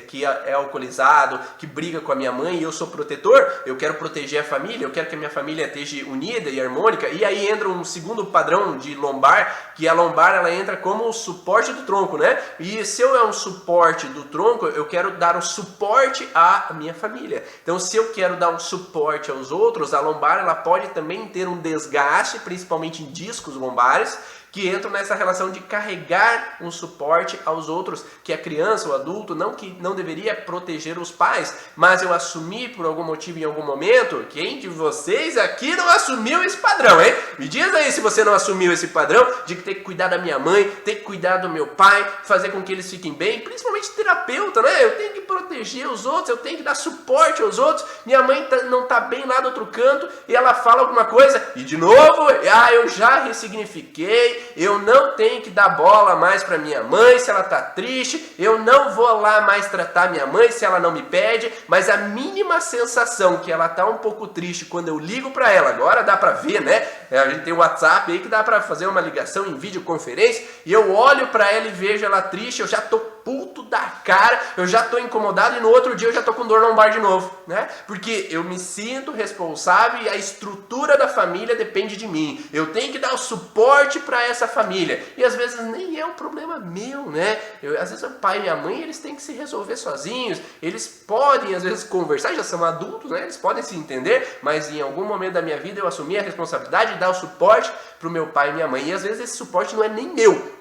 Speaker 1: que é alcoolizado, que briga com a minha mãe e eu sou protetor, eu quero proteger a família, eu quero que a minha família esteja unida e harmônica. E aí entra um segundo padrão de lombar, que a lombar ela entra como o suporte do tronco, né? E se eu é um suporte do tronco, eu quero dar o suporte à minha família. Então, se eu quero dar um suporte aos outros, a lombar ela pode também ter um desgaste, principalmente em discos lombares, que entram nessa relação de carregar um suporte aos outros, que a criança, o adulto, não deveria proteger os pais, mas eu assumi por algum motivo em algum momento. Quem de vocês aqui não assumiu esse padrão, hein? Me diz aí se você não assumiu esse padrão de que tem que cuidar da minha mãe, tem que cuidar do meu pai, fazer com que eles fiquem bem, principalmente terapeuta, né? Eu tenho que proteger os outros, eu tenho que dar suporte aos outros. Minha mãe não tá bem lá do outro canto e ela fala alguma coisa e de novo, eu já ressignifiquei, eu não tenho que dar bola mais para minha mãe se ela tá triste, eu não vou lá mais tratar minha mãe se ela não me pede, mas a mínima sensação que ela tá um pouco triste quando eu ligo para ela, agora dá para ver, né? A gente tem o WhatsApp aí que dá para fazer uma ligação em videoconferência e eu olho para ela e vejo ela triste, eu já tô puto da cara, eu já tô incomodado e no outro dia eu já tô com dor lombar de novo, né? Porque eu me sinto responsável e a estrutura da família depende de mim. Eu tenho que dar o suporte para essa família. E às vezes nem é um problema meu, né? Às vezes o pai e minha mãe, eles têm que se resolver sozinhos. Eles podem às vezes conversar, já são adultos, né? Eles podem se entender, mas em algum momento da minha vida eu assumi a responsabilidade de dar o suporte pro meu pai e minha mãe. E às vezes esse suporte não é nem meu.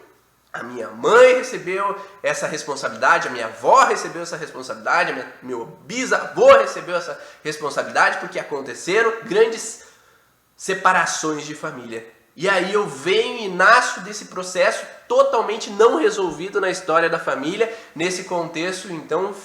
Speaker 1: A minha mãe recebeu essa responsabilidade, a minha avó recebeu essa responsabilidade, meu bisavô recebeu essa responsabilidade, porque aconteceram grandes separações de família. E aí eu venho e nasço desse processo totalmente não resolvido na história da família, nesse contexto então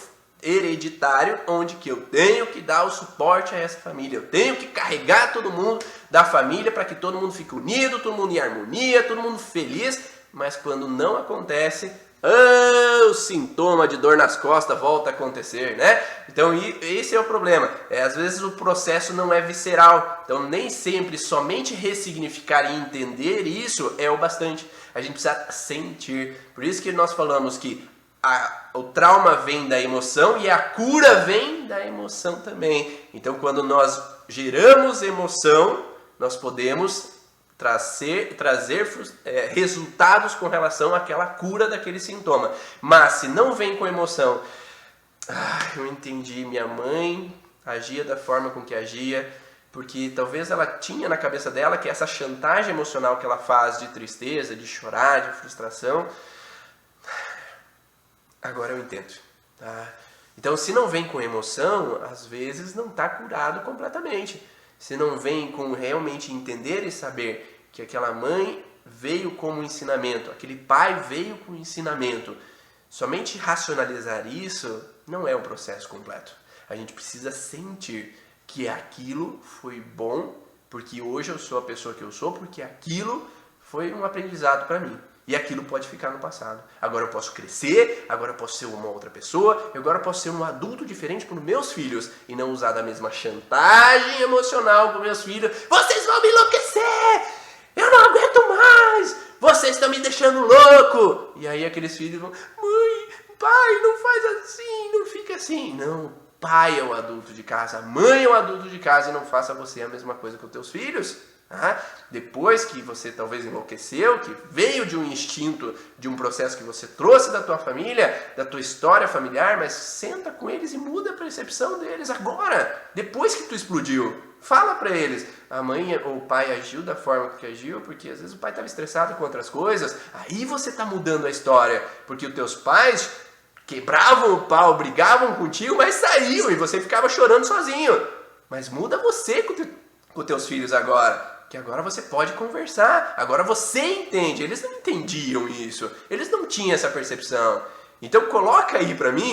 Speaker 1: hereditário, onde que eu tenho que dar o suporte a essa família, eu tenho que carregar todo mundo da família para que todo mundo fique unido, todo mundo em harmonia, todo mundo feliz. Mas quando não acontece, o sintoma de dor nas costas volta a acontecer, né? Então esse é o problema. Às vezes o processo não é visceral. Então nem sempre somente ressignificar e entender isso é o bastante. A gente precisa sentir. Por isso que nós falamos que o trauma vem da emoção e a cura vem da emoção também. Então quando nós geramos emoção, nós podemos trazer resultados com relação àquela cura daquele sintoma. Mas se não vem com emoção, eu entendi, minha mãe agia da forma com que agia, porque talvez ela tinha na cabeça dela que essa chantagem emocional que ela faz de tristeza, de chorar, de frustração, agora eu entendo. Tá? Então se não vem com emoção, às vezes não está curado completamente. Se não vem com realmente entender e saber que aquela mãe veio como ensinamento, aquele pai veio com ensinamento, somente racionalizar isso não é o processo completo. A gente precisa sentir que aquilo foi bom, porque hoje eu sou a pessoa que eu sou, porque aquilo foi um aprendizado para mim. E aquilo pode ficar no passado. Agora eu posso crescer, agora eu posso ser uma outra pessoa, agora eu posso ser um adulto diferente para os meus filhos e não usar da mesma chantagem emocional com meus filhos. Vocês vão me enlouquecer! Eu não aguento mais! Vocês estão me deixando louco! E aí aqueles filhos vão, mãe, pai, não faz assim, não fica assim. Não, pai é o adulto de casa, a mãe é o adulto de casa e não faça você a mesma coisa com os teus filhos. Depois que você talvez enlouqueceu, que veio de um instinto, de um processo que você trouxe da tua família, da tua história familiar, mas senta com eles e muda a percepção deles agora, depois que tu explodiu. Fala pra eles, a mãe ou o pai agiu da forma que agiu, porque às vezes o pai estava estressado com outras coisas, aí você está mudando a história, porque os teus pais quebravam o pau, brigavam contigo, mas saíam e você ficava chorando sozinho. Mas muda você com os teus filhos agora. Que agora você pode conversar, agora você entende. Eles não entendiam isso, eles não tinham essa percepção. Então coloca aí pra mim,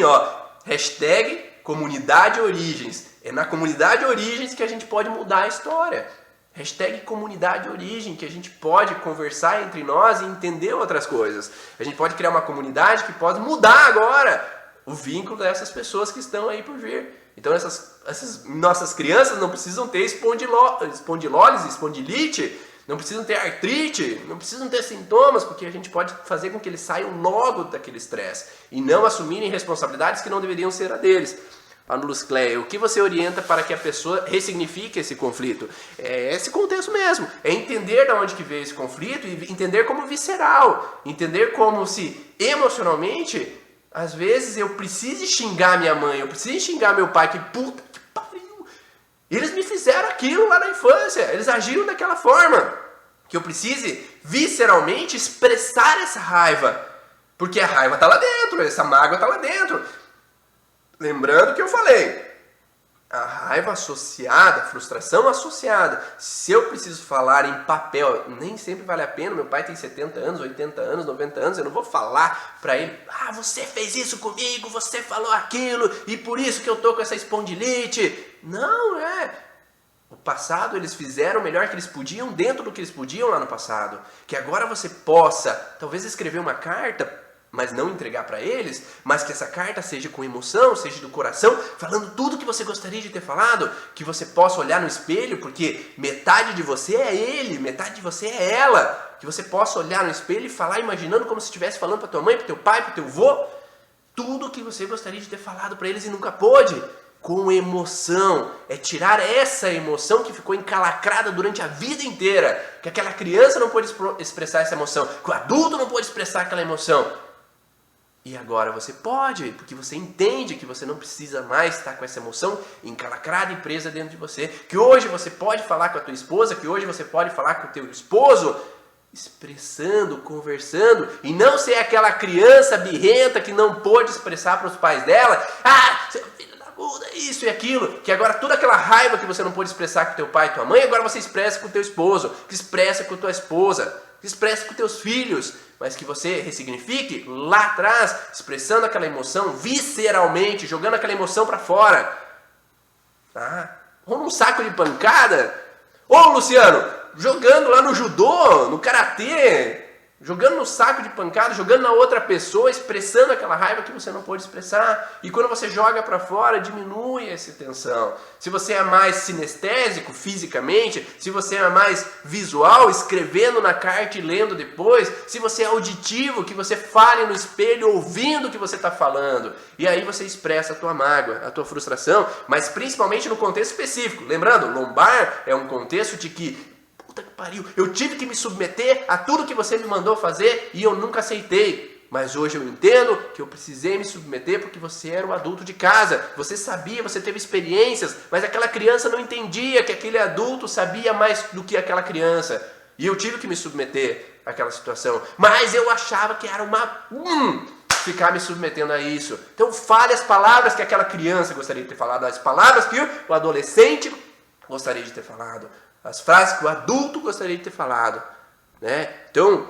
Speaker 1: hashtag Comunidade Origens. É na Comunidade Origens que a gente pode mudar a história. Hashtag Comunidade Origem, que a gente pode conversar entre nós e entender outras coisas. A gente pode criar uma comunidade que pode mudar agora o vínculo dessas pessoas que estão aí por vir. Então essas nossas crianças não precisam ter espondilólise, espondilite, não precisam ter artrite, não precisam ter sintomas, porque a gente pode fazer com que eles saiam logo daquele estresse e não assumirem responsabilidades que não deveriam ser a deles. Paulo Cleia, o que você orienta para que a pessoa ressignifique esse conflito? É esse contexto mesmo, é entender de onde que veio esse conflito e entender como visceral, entender como se emocionalmente, às vezes eu preciso xingar minha mãe, eu preciso xingar meu pai, que puta que pariu, eles me fizeram aquilo lá na infância, eles agiram daquela forma. que eu precise visceralmente expressar essa raiva, porque a raiva está lá dentro, essa mágoa está lá dentro. Lembrando que eu falei, a raiva associada, a frustração associada. Se eu preciso falar em papel, nem sempre vale a pena. Meu pai tem 70 anos, 80 anos, 90 anos. Eu não vou falar pra ele, você fez isso comigo, você falou aquilo, e por isso que eu tô com essa espondilite. Não, o passado eles fizeram o melhor que eles podiam dentro do que eles podiam lá no passado. Que agora você possa, talvez escrever uma carta, mas não entregar para eles, mas que essa carta seja com emoção, seja do coração, falando tudo que você gostaria de ter falado, que você possa olhar no espelho, porque metade de você é ele, metade de você é ela, que você possa olhar no espelho e falar imaginando como se estivesse falando para tua mãe, para teu pai, para teu avô, tudo que você gostaria de ter falado para eles e nunca pôde, com emoção, é tirar essa emoção que ficou encalacrada durante a vida inteira, que aquela criança não pôde expressar essa emoção, que o adulto não pôde expressar aquela emoção. E agora você pode, porque você entende que você não precisa mais estar com essa emoção encalacrada e presa dentro de você. Que hoje você pode falar com a tua esposa, que hoje você pode falar com o teu esposo, expressando, conversando, e não ser aquela criança birrenta que não pôde expressar para os pais dela, seu filho da puta, isso e aquilo, que agora toda aquela raiva que você não pôde expressar com teu pai e tua mãe, agora você expressa com o teu esposo, que expressa com a tua esposa, que expressa com teus filhos, mas que você ressignifique lá atrás, expressando aquela emoção visceralmente, jogando aquela emoção para fora. Ou num saco de pancada, ou Luciano, jogando lá no judô, no karatê, jogando no saco de pancada, jogando na outra pessoa, expressando aquela raiva que você não pôde expressar. E quando você joga para fora, diminui essa tensão. Se você é mais sinestésico fisicamente, se você é mais visual, escrevendo na carta e lendo depois, se você é auditivo, que você fale no espelho ouvindo o que você está falando. E aí você expressa a tua mágoa, a tua frustração, mas principalmente no contexto específico. Lembrando, lombar é um contexto de que que pariu, eu tive que me submeter a tudo que você me mandou fazer e eu nunca aceitei. Mas hoje eu entendo que eu precisei me submeter porque você era o adulto de casa. Você sabia, você teve experiências, mas aquela criança não entendia que aquele adulto sabia mais do que aquela criança. E eu tive que me submeter àquela situação. Mas eu achava que era ficar me submetendo a isso. Então fale as palavras que aquela criança gostaria de ter falado, as palavras que o adolescente gostaria de ter falado. As frases que o adulto gostaria de ter falado, né? Então,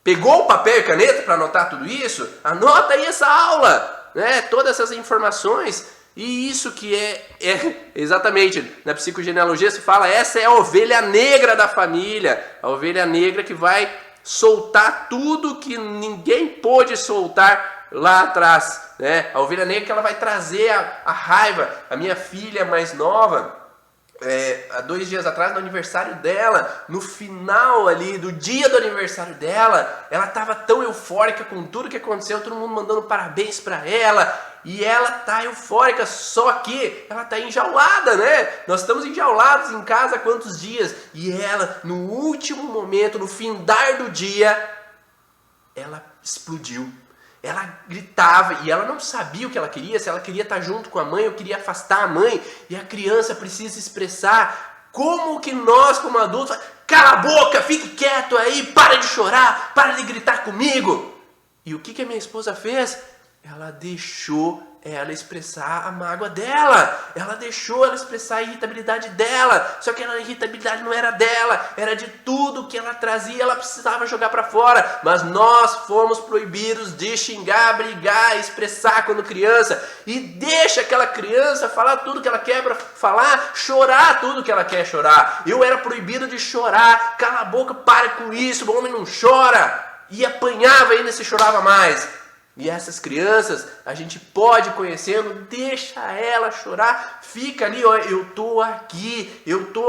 Speaker 1: pegou o papel e caneta para anotar tudo isso? Anota aí essa aula, né? Todas essas informações. E isso que é exatamente, na psicogenealogia se fala, essa é a ovelha negra da família. A ovelha negra que vai soltar tudo que ninguém pôde soltar lá atrás, né? A ovelha negra que ela vai trazer a raiva. A minha filha mais nova, há 2 dias atrás, no aniversário dela, no final ali do dia do aniversário dela, ela estava tão eufórica com tudo que aconteceu, todo mundo mandando parabéns para ela, e ela tá eufórica, só que ela tá enjaulada, né? Nós estamos enjaulados em casa há quantos dias? E ela, no último momento, no findar do dia, ela explodiu. Ela gritava e ela não sabia o que ela queria, se ela queria estar junto com a mãe ou queria afastar a mãe. E a criança precisa expressar como que nós como adultos, cala a boca, fique quieto aí, para de chorar, para de gritar comigo. E o que a minha esposa fez? Ela deixou ela expressar a mágoa dela. Ela deixou ela expressar a irritabilidade dela. Só que a irritabilidade não era dela, era de tudo que ela trazia, ela precisava jogar para fora. Mas nós fomos proibidos de xingar, brigar, expressar quando criança. E deixa aquela criança falar tudo que ela quer para falar, chorar tudo que ela quer chorar. Eu era proibido de chorar. Cala a boca, para com isso, o homem não chora. E apanhava ainda se chorava mais. E essas crianças, a gente pode conhecendo, deixa ela chorar, fica ali, ó, eu tô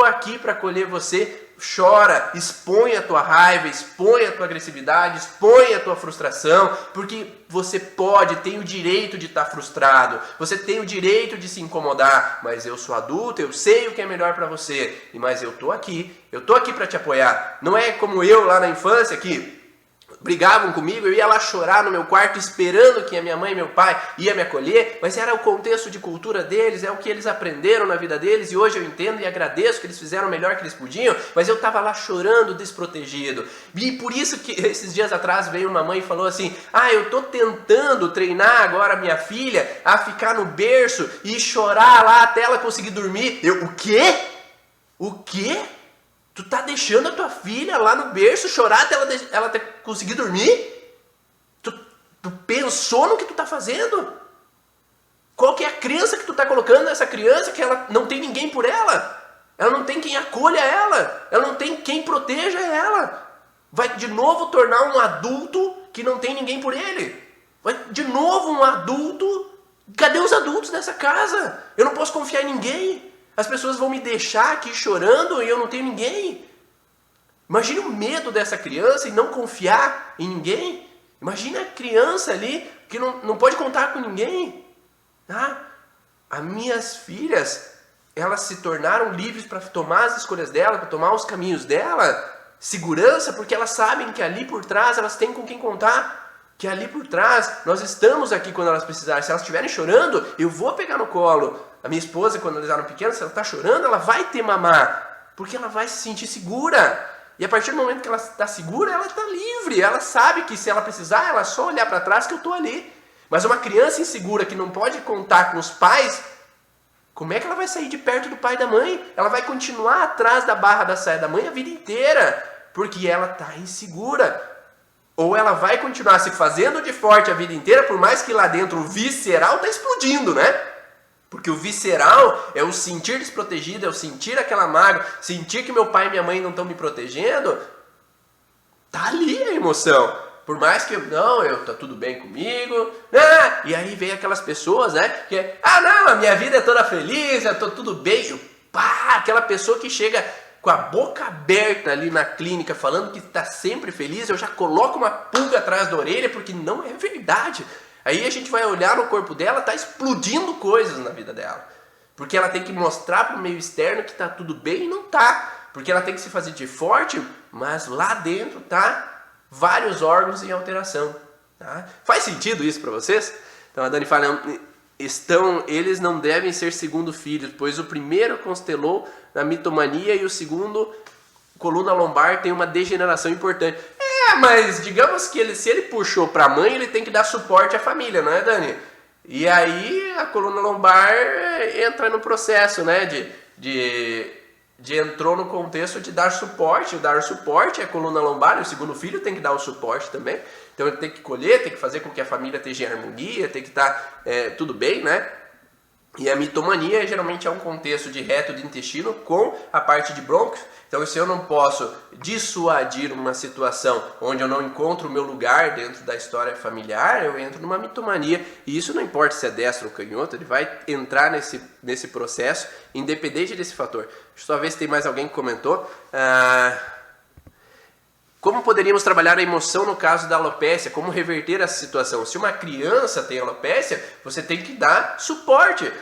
Speaker 1: aqui para acolher você, chora, expõe a tua raiva, expõe a tua agressividade, expõe a tua frustração, porque você tem o direito de estar frustrado, você tem o direito de se incomodar, mas eu sou adulto, eu sei o que é melhor para você, mas eu tô aqui para te apoiar. Não é como eu lá na infância que brigavam comigo, eu ia lá chorar no meu quarto esperando que a minha mãe e meu pai ia me acolher, mas era o contexto de cultura deles, é o que eles aprenderam na vida deles, e hoje eu entendo e agradeço que eles fizeram o melhor que eles podiam, mas eu estava lá chorando, desprotegido. E por isso que esses dias atrás veio uma mãe e falou assim, eu estou tentando treinar agora minha filha a ficar no berço e chorar lá até ela conseguir dormir. O quê? O quê? Tu tá deixando a tua filha lá no berço chorar até ela conseguir dormir? Tu pensou no que tu tá fazendo? Qual que é a crença que tu tá colocando nessa criança que ela não tem ninguém por ela? Ela não tem quem acolha ela. Ela não tem quem proteja ela. Vai de novo tornar um adulto que não tem ninguém por ele. Vai de novo um adulto. Cadê os adultos dessa casa? Eu não posso confiar em ninguém. As pessoas vão me deixar aqui chorando e eu não tenho ninguém. Imagine o medo dessa criança e não confiar em ninguém. Imagine a criança ali que não pode contar com ninguém. As minhas filhas, elas se tornaram livres para tomar as escolhas dela, para tomar os caminhos dela. Segurança, porque elas sabem que ali por trás elas têm com quem contar. Que ali por trás nós estamos aqui quando elas precisarem. Se elas estiverem chorando, eu vou pegar no colo. A minha esposa, quando eles eram pequenas, se ela está chorando, ela vai ter mamar. Porque ela vai se sentir segura. E a partir do momento que ela está segura, ela está livre. Ela sabe que se ela precisar, ela é só olhar para trás que eu estou ali. Mas uma criança insegura que não pode contar com os pais, como é que ela vai sair de perto do pai e da mãe? Ela vai continuar atrás da barra da saia da mãe a vida inteira. Porque ela está insegura. Ou ela vai continuar se fazendo de forte a vida inteira, por mais que lá dentro o visceral está explodindo, né? Porque o visceral é o sentir desprotegido, é o sentir aquela mágoa, sentir que meu pai e minha mãe não estão me protegendo. Tá ali a emoção. Por mais que tá tudo bem comigo. E aí vem aquelas pessoas, né? Que a minha vida é toda feliz, eu tô tudo bem. Aquela pessoa que chega com a boca aberta ali na clínica falando que está sempre feliz, eu já coloco uma pulga atrás da orelha porque não é verdade. Aí a gente vai olhar no corpo dela, tá explodindo coisas na vida dela. Porque ela tem que mostrar para o meio externo que tá tudo bem e não tá. Porque ela tem que se fazer de forte, mas lá dentro tá vários órgãos em alteração. Tá? Faz sentido isso para vocês? Então a Dani fala, eles não devem ser segundo filhos, pois o primeiro constelou na mitomania e o segundo, coluna lombar, tem uma degeneração importante. Mas digamos que se ele puxou para a mãe, ele tem que dar suporte à família, não é, Dani? E aí a coluna lombar entra no processo, né? Entrou no contexto de dar suporte. Dar suporte à coluna lombar, e o segundo filho tem que dar o suporte também. Então ele tem que colher, tem que fazer com que a família esteja em harmonia, tem que estar tudo bem, né? E a mitomania geralmente é um contexto de reto de intestino com a parte de brônquio. Então, se eu não posso dissuadir uma situação onde eu não encontro o meu lugar dentro da história familiar, eu entro numa mitomania. E isso não importa se é destro ou canhoto, ele vai entrar nesse processo, independente desse fator. Deixa eu só ver se tem mais alguém que comentou. Como poderíamos trabalhar a emoção no caso da alopécia? Como reverter essa situação? Se uma criança tem alopécia, você tem que dar suporte.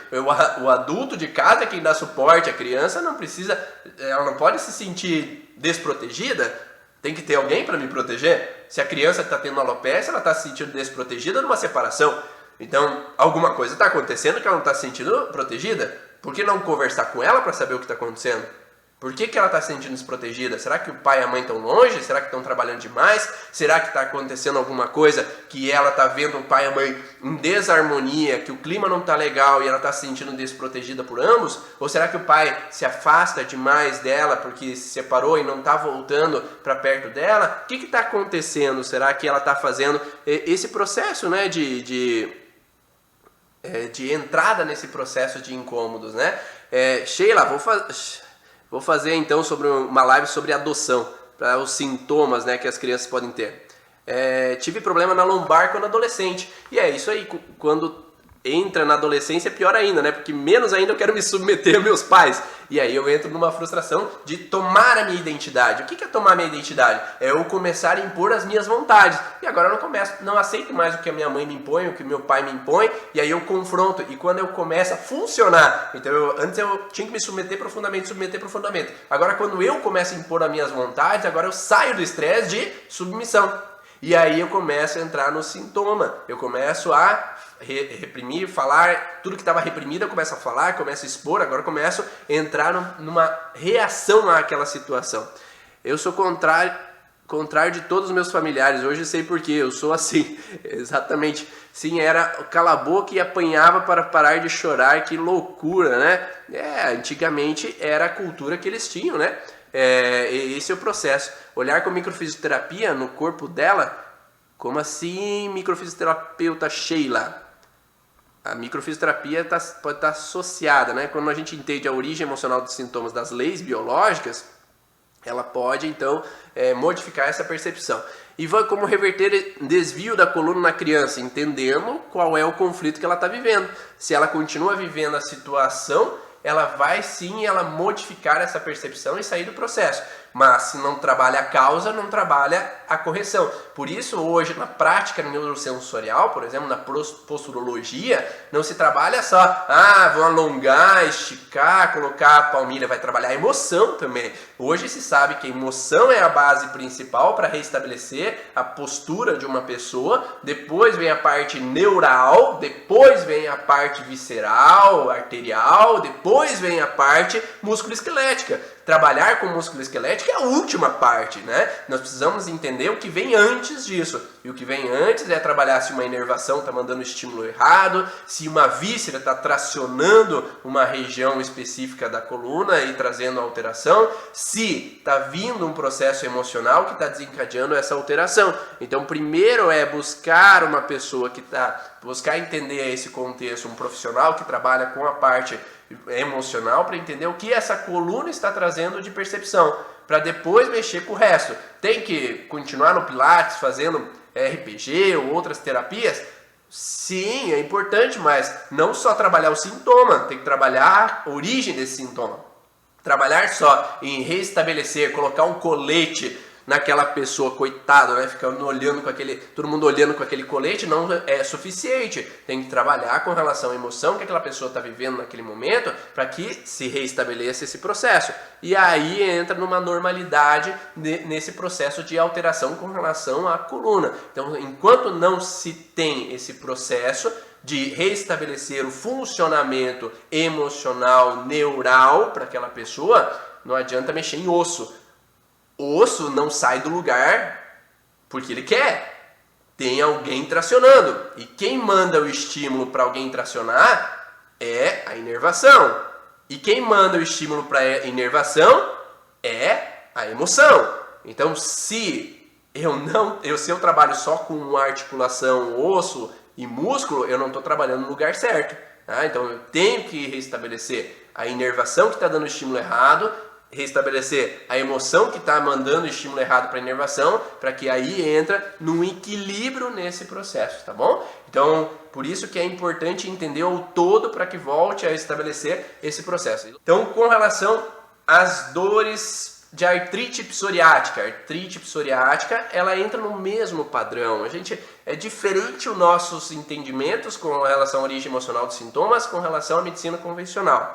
Speaker 1: O adulto de casa é quem dá suporte. A criança não precisa, ela não pode se sentir desprotegida. Tem que ter alguém para me proteger. Se a criança está tendo alopécia, ela está se sentindo desprotegida numa separação. Então, alguma coisa está acontecendo que ela não está se sentindo protegida. Por que não conversar com ela para saber o que está acontecendo? Por que ela está se sentindo desprotegida? Será que o pai e a mãe estão longe? Será que estão trabalhando demais? Será que está acontecendo alguma coisa que ela está vendo o pai e a mãe em desarmonia, que o clima não está legal e ela está se sentindo desprotegida por ambos? Ou será que o pai se afasta demais dela porque se separou e não está voltando para perto dela? O que está acontecendo? Será que ela está fazendo esse processo, né, de entrada nesse processo de incômodos, né? Sheila, vou fazer então uma live sobre adoção, para os sintomas, né, que as crianças podem ter. Tive problema na lombar quando adolescente. E é isso aí, quando entra na adolescência é pior ainda, né? Porque menos ainda eu quero me submeter aos meus pais. E aí eu entro numa frustração de tomar a minha identidade. O que é tomar a minha identidade? É eu começar a impor as minhas vontades. E agora eu não aceito mais o que a minha mãe me impõe, o que meu pai me impõe, e aí eu confronto. E quando eu começo a funcionar, então antes eu tinha que me submeter profundamente. Agora quando eu começo a impor as minhas vontades, agora eu saio do estresse de submissão. E aí eu começo a entrar no sintoma, eu começo a reprimir, falar, tudo que estava reprimido eu começo a falar, começo a expor, agora eu começo a entrar numa reação àquela situação. Eu sou contrário de todos os meus familiares, hoje eu sei porquê, eu sou assim, exatamente. Sim, era cala a boca e apanhava para parar de chorar, que loucura, né? Antigamente era a cultura que eles tinham, né? Esse é o processo. Olhar com microfisioterapia no corpo dela, como assim, microfisioterapeuta Sheila? A microfisioterapia pode estar associada, né? Quando a gente entende a origem emocional dos sintomas das leis biológicas, ela pode, então, modificar essa percepção. E vai como reverter desvio da coluna na criança, entendendo qual é o conflito que ela está vivendo. Se ela continua vivendo a situação, ela vai sim modificar essa percepção e sair do processo. Mas se não trabalha a causa, não trabalha a correção. Por isso, hoje, na prática neurosensorial, por exemplo, na posturologia, não se trabalha só, vou alongar, esticar, colocar a palmilha, vai trabalhar a emoção também. Hoje se sabe que a emoção é a base principal para restabelecer a postura de uma pessoa, depois vem a parte neural, depois vem a parte visceral, arterial, depois vem a parte músculo-esquelética. Trabalhar com músculo esquelético é a última parte, né? Nós precisamos entender o que vem antes disso. E o que vem antes é trabalhar se uma inervação está mandando estímulo errado, se uma víscera está tracionando uma região específica da coluna e trazendo alteração, se está vindo um processo emocional que está desencadeando essa alteração. Então, primeiro é buscar uma pessoa buscar entender esse contexto, um profissional que trabalha com a parte emocional para entender o que essa coluna está trazendo de percepção, para depois mexer com o resto. Tem que continuar no Pilates fazendo RPG ou outras terapias? Sim, é importante, mas não só trabalhar o sintoma, tem que trabalhar a origem desse sintoma. Trabalhar só em restabelecer, colocar um colete naquela pessoa, coitado, né? Ficando olhando todo mundo olhando com aquele colete não é suficiente. Tem que trabalhar com relação à emoção que aquela pessoa está vivendo naquele momento para que se reestabeleça esse processo. E aí entra numa normalidade nesse processo de alteração com relação à coluna. Então, enquanto não se tem esse processo de restabelecer o funcionamento emocional, neural para aquela pessoa, não adianta mexer em osso. O osso não sai do lugar porque ele quer. Tem alguém tracionando. E quem manda o estímulo para alguém tracionar é a inervação. E quem manda o estímulo para a inervação é a emoção. Então, se eu trabalho só com articulação, osso e músculo, eu não estou trabalhando no lugar certo. Tá? Então, eu tenho que restabelecer a inervação que está dando o estímulo errado, restabelecer a emoção que está mandando o estímulo errado para a inervação, para que aí entra num equilíbrio nesse processo, tá bom? Então, por isso que é importante entender o todo para que volte a estabelecer esse processo. Então, com relação às dores de artrite psoriática, ela entra no mesmo padrão. É diferente os nossos entendimentos com relação à origem emocional dos sintomas com relação à medicina convencional.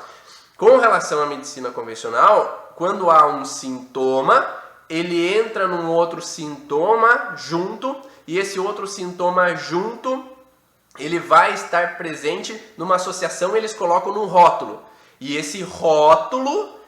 Speaker 1: Com relação à medicina convencional, quando há um sintoma, ele entra num outro sintoma junto, e esse outro sintoma junto, ele vai estar presente numa associação, eles colocam num rótulo. E esse rótulo,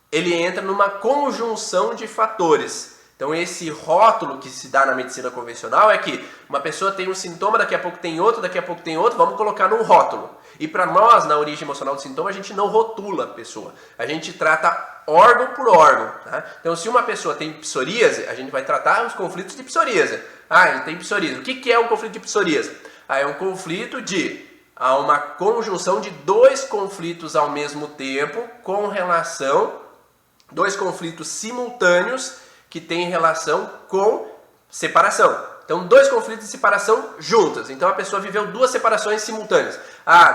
Speaker 1: ele entra numa conjunção de fatores. Então esse rótulo que se dá na medicina convencional é que uma pessoa tem um sintoma, daqui a pouco tem outro, vamos colocar num rótulo. E para nós, na origem emocional do sintoma, a gente não rotula a pessoa. A gente trata órgão por órgão. Tá? Então se uma pessoa tem psoríase, a gente vai tratar os conflitos de psoríase. Ele tem psoríase. O que é um conflito de psoríase? É um conflito há uma conjunção de dois conflitos ao mesmo tempo com relação, dois conflitos simultâneos que têm relação com separação. Então, dois conflitos de separação juntas. Então, a pessoa viveu duas separações simultâneas.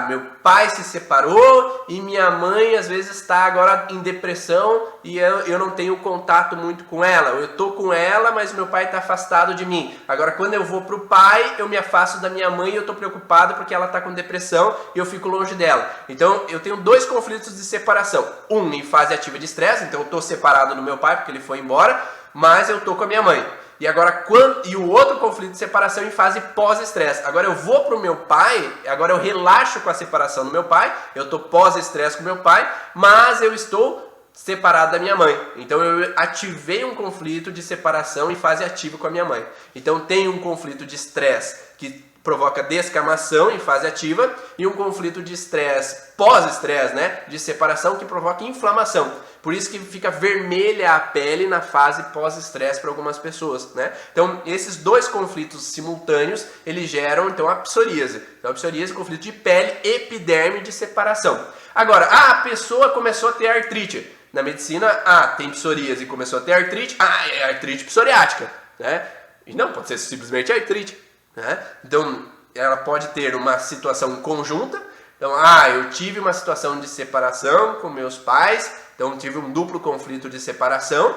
Speaker 1: Meu pai se separou e minha mãe, às vezes, está agora em depressão e eu não tenho contato muito com ela. Eu estou com ela, mas meu pai está afastado de mim. Agora, quando eu vou para o pai, eu me afasto da minha mãe e eu estou preocupado porque ela está com depressão e eu fico longe dela. Então, eu tenho dois conflitos de separação. Um em fase ativa de estresse, então eu estou separado do meu pai porque ele foi embora, mas eu estou com a minha mãe. E agora e o outro conflito de separação em fase pós-estresse. Agora eu vou pro meu pai, agora eu relaxo com a separação do meu pai, eu tô pós-estresse com meu pai, mas eu estou separado da minha mãe. Então eu ativei um conflito de separação em fase ativa com a minha mãe. Então tem um conflito de estresse que provoca descamação em fase ativa e um conflito de estresse, pós-estresse, né, de separação que provoca inflamação. Por isso que fica vermelha a pele na fase pós-estresse para algumas pessoas, né? Então, esses dois conflitos simultâneos, eles geram então a psoríase. Então, a psoríase é conflito de pele, epiderme de separação. Agora, a pessoa começou a ter artrite. Na medicina, tem psoríase e começou a ter artrite, é artrite psoriática, né? E não, pode ser simplesmente artrite, né? Então, ela pode ter uma situação conjunta. Então, eu tive uma situação de separação com meus pais, então tive um duplo conflito de separação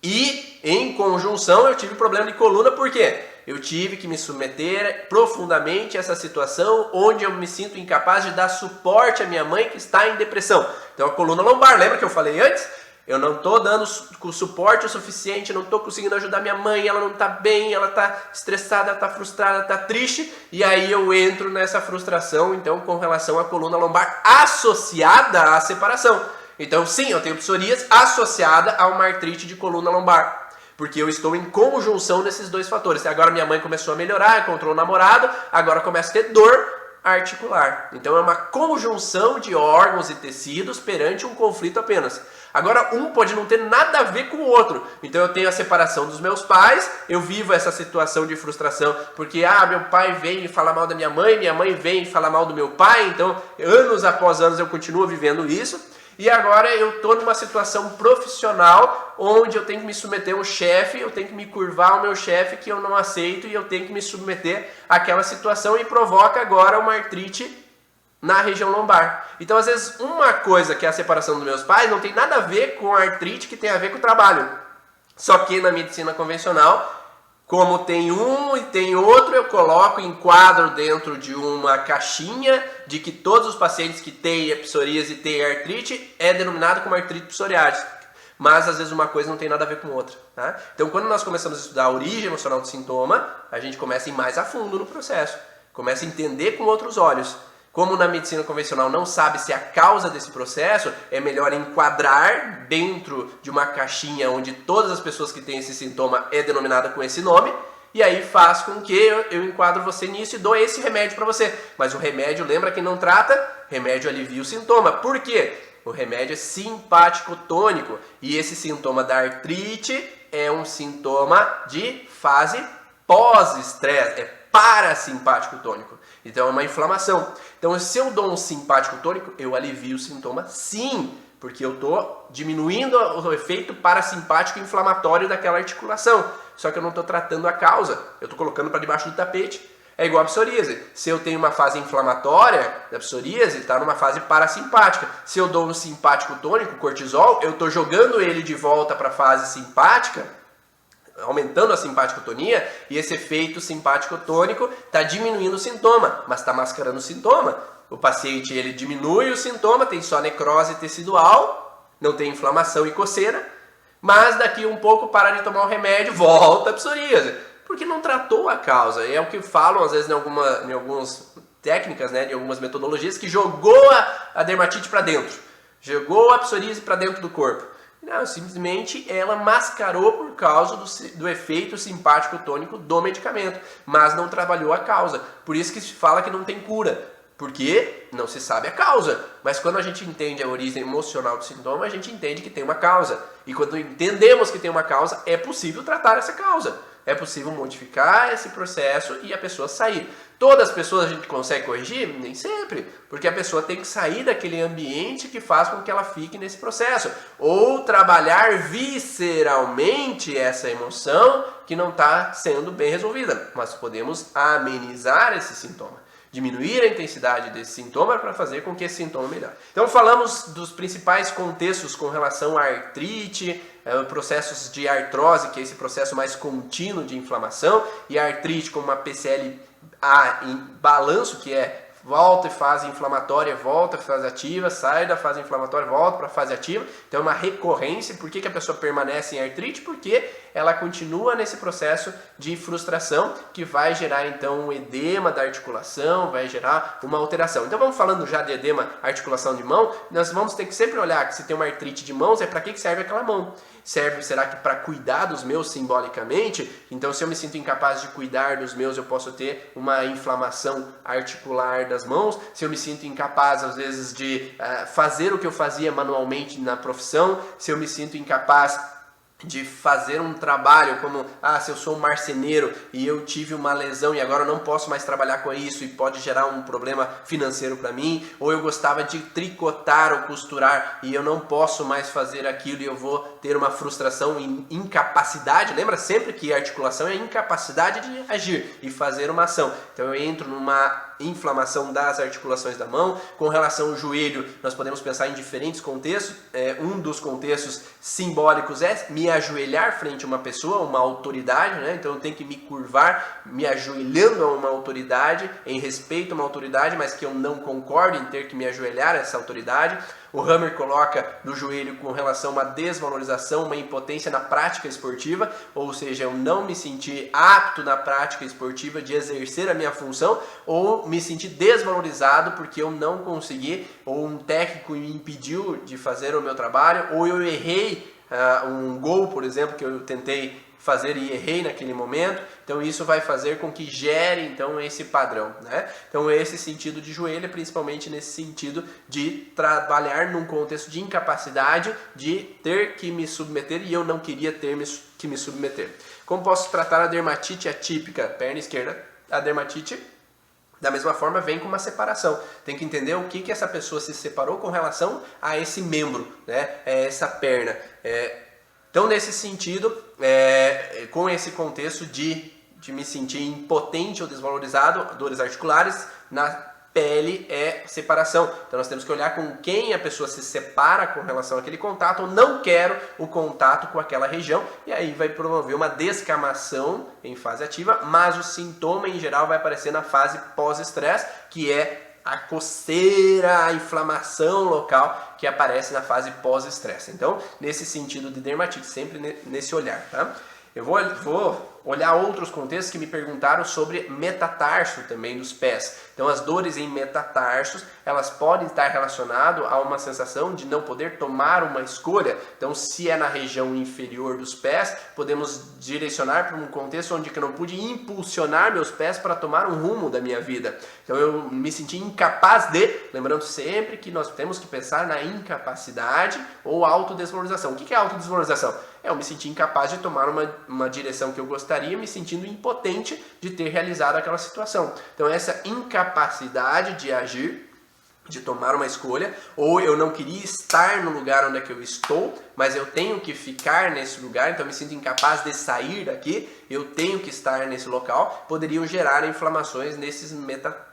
Speaker 1: e, em conjunção, eu tive problema de coluna, por quê? Eu tive que me submeter profundamente a essa situação onde eu me sinto incapaz de dar suporte à minha mãe que está em depressão. Então, a coluna lombar, lembra que eu falei antes? Eu não estou dando suporte o suficiente, não estou conseguindo ajudar minha mãe, ela não está bem, ela está estressada, está frustrada, está triste, e aí eu entro nessa frustração, então, com relação à coluna lombar associada à separação. Então, sim, eu tenho psoríase associada a uma artrite de coluna lombar, porque eu estou em conjunção desses dois fatores. Agora minha mãe começou a melhorar, encontrou um namorado, agora começa a ter dor articular. Então é uma conjunção de órgãos e tecidos perante um conflito apenas. Agora um pode não ter nada a ver com o outro. Então eu tenho a separação dos meus pais, eu vivo essa situação de frustração porque meu pai vem falar mal da minha mãe vem falar mal do meu pai, então anos após anos eu continuo vivendo isso. E agora eu estou numa situação profissional onde eu tenho que me submeter ao chefe, eu tenho que me curvar ao meu chefe que eu não aceito e eu tenho que me submeter àquela situação e provoca agora uma artrite na região lombar. Então, às vezes, uma coisa que é a separação dos meus pais não tem nada a ver com a artrite que tem a ver com o trabalho. Só que na medicina convencional, como tem um e tem outro, eu coloco, enquadro dentro de uma caixinha de que todos os pacientes que têm psoríase e têm artrite é denominado como artrite psoriásica. Mas às vezes uma coisa não tem nada a ver com outra. Tá? Então quando nós começamos a estudar a origem emocional do sintoma, a gente começa a ir mais a fundo no processo. Começa a entender com outros olhos. Como na medicina convencional não sabe se a causa desse processo, é melhor enquadrar dentro de uma caixinha onde todas as pessoas que têm esse sintoma é denominada com esse nome, e aí faz com que eu enquadro você nisso e dou esse remédio para você. Mas o remédio, lembra que não trata? Remédio alivia o sintoma. Por quê? O remédio é simpático tônico e esse sintoma da artrite é um sintoma de fase pós-estresse, é parasimpático tônico. Então é uma inflamação. Então se eu dou um simpático tônico, eu alivio o sintoma sim, porque eu estou diminuindo o efeito parasimpático inflamatório daquela articulação. Só que eu não estou tratando a causa, eu estou colocando para debaixo do tapete. É igual a psoríase. Se eu tenho uma fase inflamatória da psoríase, está numa fase parasimpática. Se eu dou um simpático tônico, cortisol, eu estou jogando ele de volta para a fase simpática, aumentando a simpaticotonia, e esse efeito simpático tônico está diminuindo o sintoma, mas está mascarando o sintoma. O paciente ele diminui o sintoma, tem só necrose tecidual, não tem inflamação e coceira, mas daqui um pouco para de tomar o remédio, volta a psoríase, porque não tratou a causa. É o que falam às vezes em algumas técnicas, né, de algumas metodologias, que jogou a dermatite para dentro, jogou a psoríase para dentro do corpo. Não, simplesmente ela mascarou por causa do efeito simpático tônico do medicamento, mas não trabalhou a causa. Por isso que se fala que não tem cura, porque não se sabe a causa. Mas quando a gente entende a origem emocional do sintoma, a gente entende que tem uma causa. E quando entendemos que tem uma causa, é possível tratar essa causa. É possível modificar esse processo e a pessoa sair. Todas as pessoas a gente consegue corrigir? Nem sempre, porque a pessoa tem que sair daquele ambiente que faz com que ela fique nesse processo. Ou trabalhar visceralmente essa emoção que não está sendo bem resolvida. Mas podemos amenizar esse sintoma. Diminuir a intensidade desse sintoma para fazer com que esse sintoma melhore. Então falamos dos principais contextos com relação à artrite, processos de artrose, que é esse processo mais contínuo de inflamação, e a artrite como uma PCLA em balanço, que é volta e fase inflamatória, volta, fase ativa, sai da fase inflamatória, volta para a fase ativa. Então é uma recorrência. Por que a pessoa permanece em artrite? Porque ela continua nesse processo de frustração que vai gerar então um edema da articulação, vai gerar uma alteração. Então vamos falando já de edema, articulação de mão, nós vamos ter que sempre olhar que se tem uma artrite de mãos, é para que serve aquela mão? Será que para cuidar dos meus simbolicamente? Então se eu me sinto incapaz de cuidar dos meus, eu posso ter uma inflamação articular das mãos. Se eu me sinto incapaz às vezes de fazer o que eu fazia manualmente na profissão, se eu me sinto incapaz de fazer um trabalho como, se eu sou um marceneiro e eu tive uma lesão e agora eu não posso mais trabalhar com isso e pode gerar um problema financeiro para mim, ou eu gostava de tricotar ou costurar e eu não posso mais fazer aquilo e eu vou ter uma frustração e incapacidade. Lembra sempre que a articulação é a incapacidade de agir e fazer uma ação. Então eu entro numa inflamação das articulações da mão. Com relação ao joelho, nós podemos pensar em diferentes contextos. Um dos contextos simbólicos é me ajoelhar frente a uma pessoa, uma autoridade, né? Então eu tenho que me curvar, me ajoelhando a uma autoridade, em respeito a uma autoridade, mas que eu não concordo em ter que me ajoelhar a essa autoridade. O Hammer coloca no joelho com relação a uma desvalorização, uma impotência na prática esportiva, ou seja, eu não me sentir apto na prática esportiva de exercer a minha função, ou me sentir desvalorizado porque eu não consegui, ou um técnico me impediu de fazer o meu trabalho, ou eu errei um gol, por exemplo, que eu tentei fazer e errei naquele momento. Então isso vai fazer com que gere então esse padrão, né? Então esse sentido de joelho, principalmente nesse sentido de trabalhar num contexto de incapacidade de ter que me submeter e eu não queria ter que me submeter. Como posso tratar a dermatite atípica? Perna esquerda, a dermatite da mesma forma vem com uma separação. Tem que entender o que essa pessoa se separou com relação a esse membro, né? Essa perna. Então nesse sentido, com esse contexto de me sentir impotente ou desvalorizado, dores articulares, na pele é separação. Então nós temos que olhar com quem a pessoa se separa com relação àquele contato, ou não quero o contato com aquela região, e aí vai promover uma descamação em fase ativa, mas o sintoma em geral vai aparecer na fase pós-estresse, que é a coceira, a inflamação local que aparece na fase pós-estresse. Então, nesse sentido de dermatite, sempre nesse olhar, tá? Eu vou olhar outros contextos que me perguntaram sobre metatarso também dos pés. Então as dores em metatarsos, elas podem estar relacionadas a uma sensação de não poder tomar uma escolha. Então se é na região inferior dos pés, podemos direcionar para um contexto onde eu não pude impulsionar meus pés para tomar um rumo da minha vida. Então eu me senti incapaz de, lembrando sempre que nós temos que pensar na incapacidade ou autodesvalorização. O que é autodesvalorização? Eu me senti incapaz de tomar uma direção que eu gostaria, me sentindo impotente de ter realizado aquela situação. Então essa incapacidade de agir, de tomar uma escolha, ou eu não queria estar no lugar onde é que eu estou, mas eu tenho que ficar nesse lugar, então eu me sinto incapaz de sair daqui, eu tenho que estar nesse local, poderiam gerar inflamações nesses metatarsos,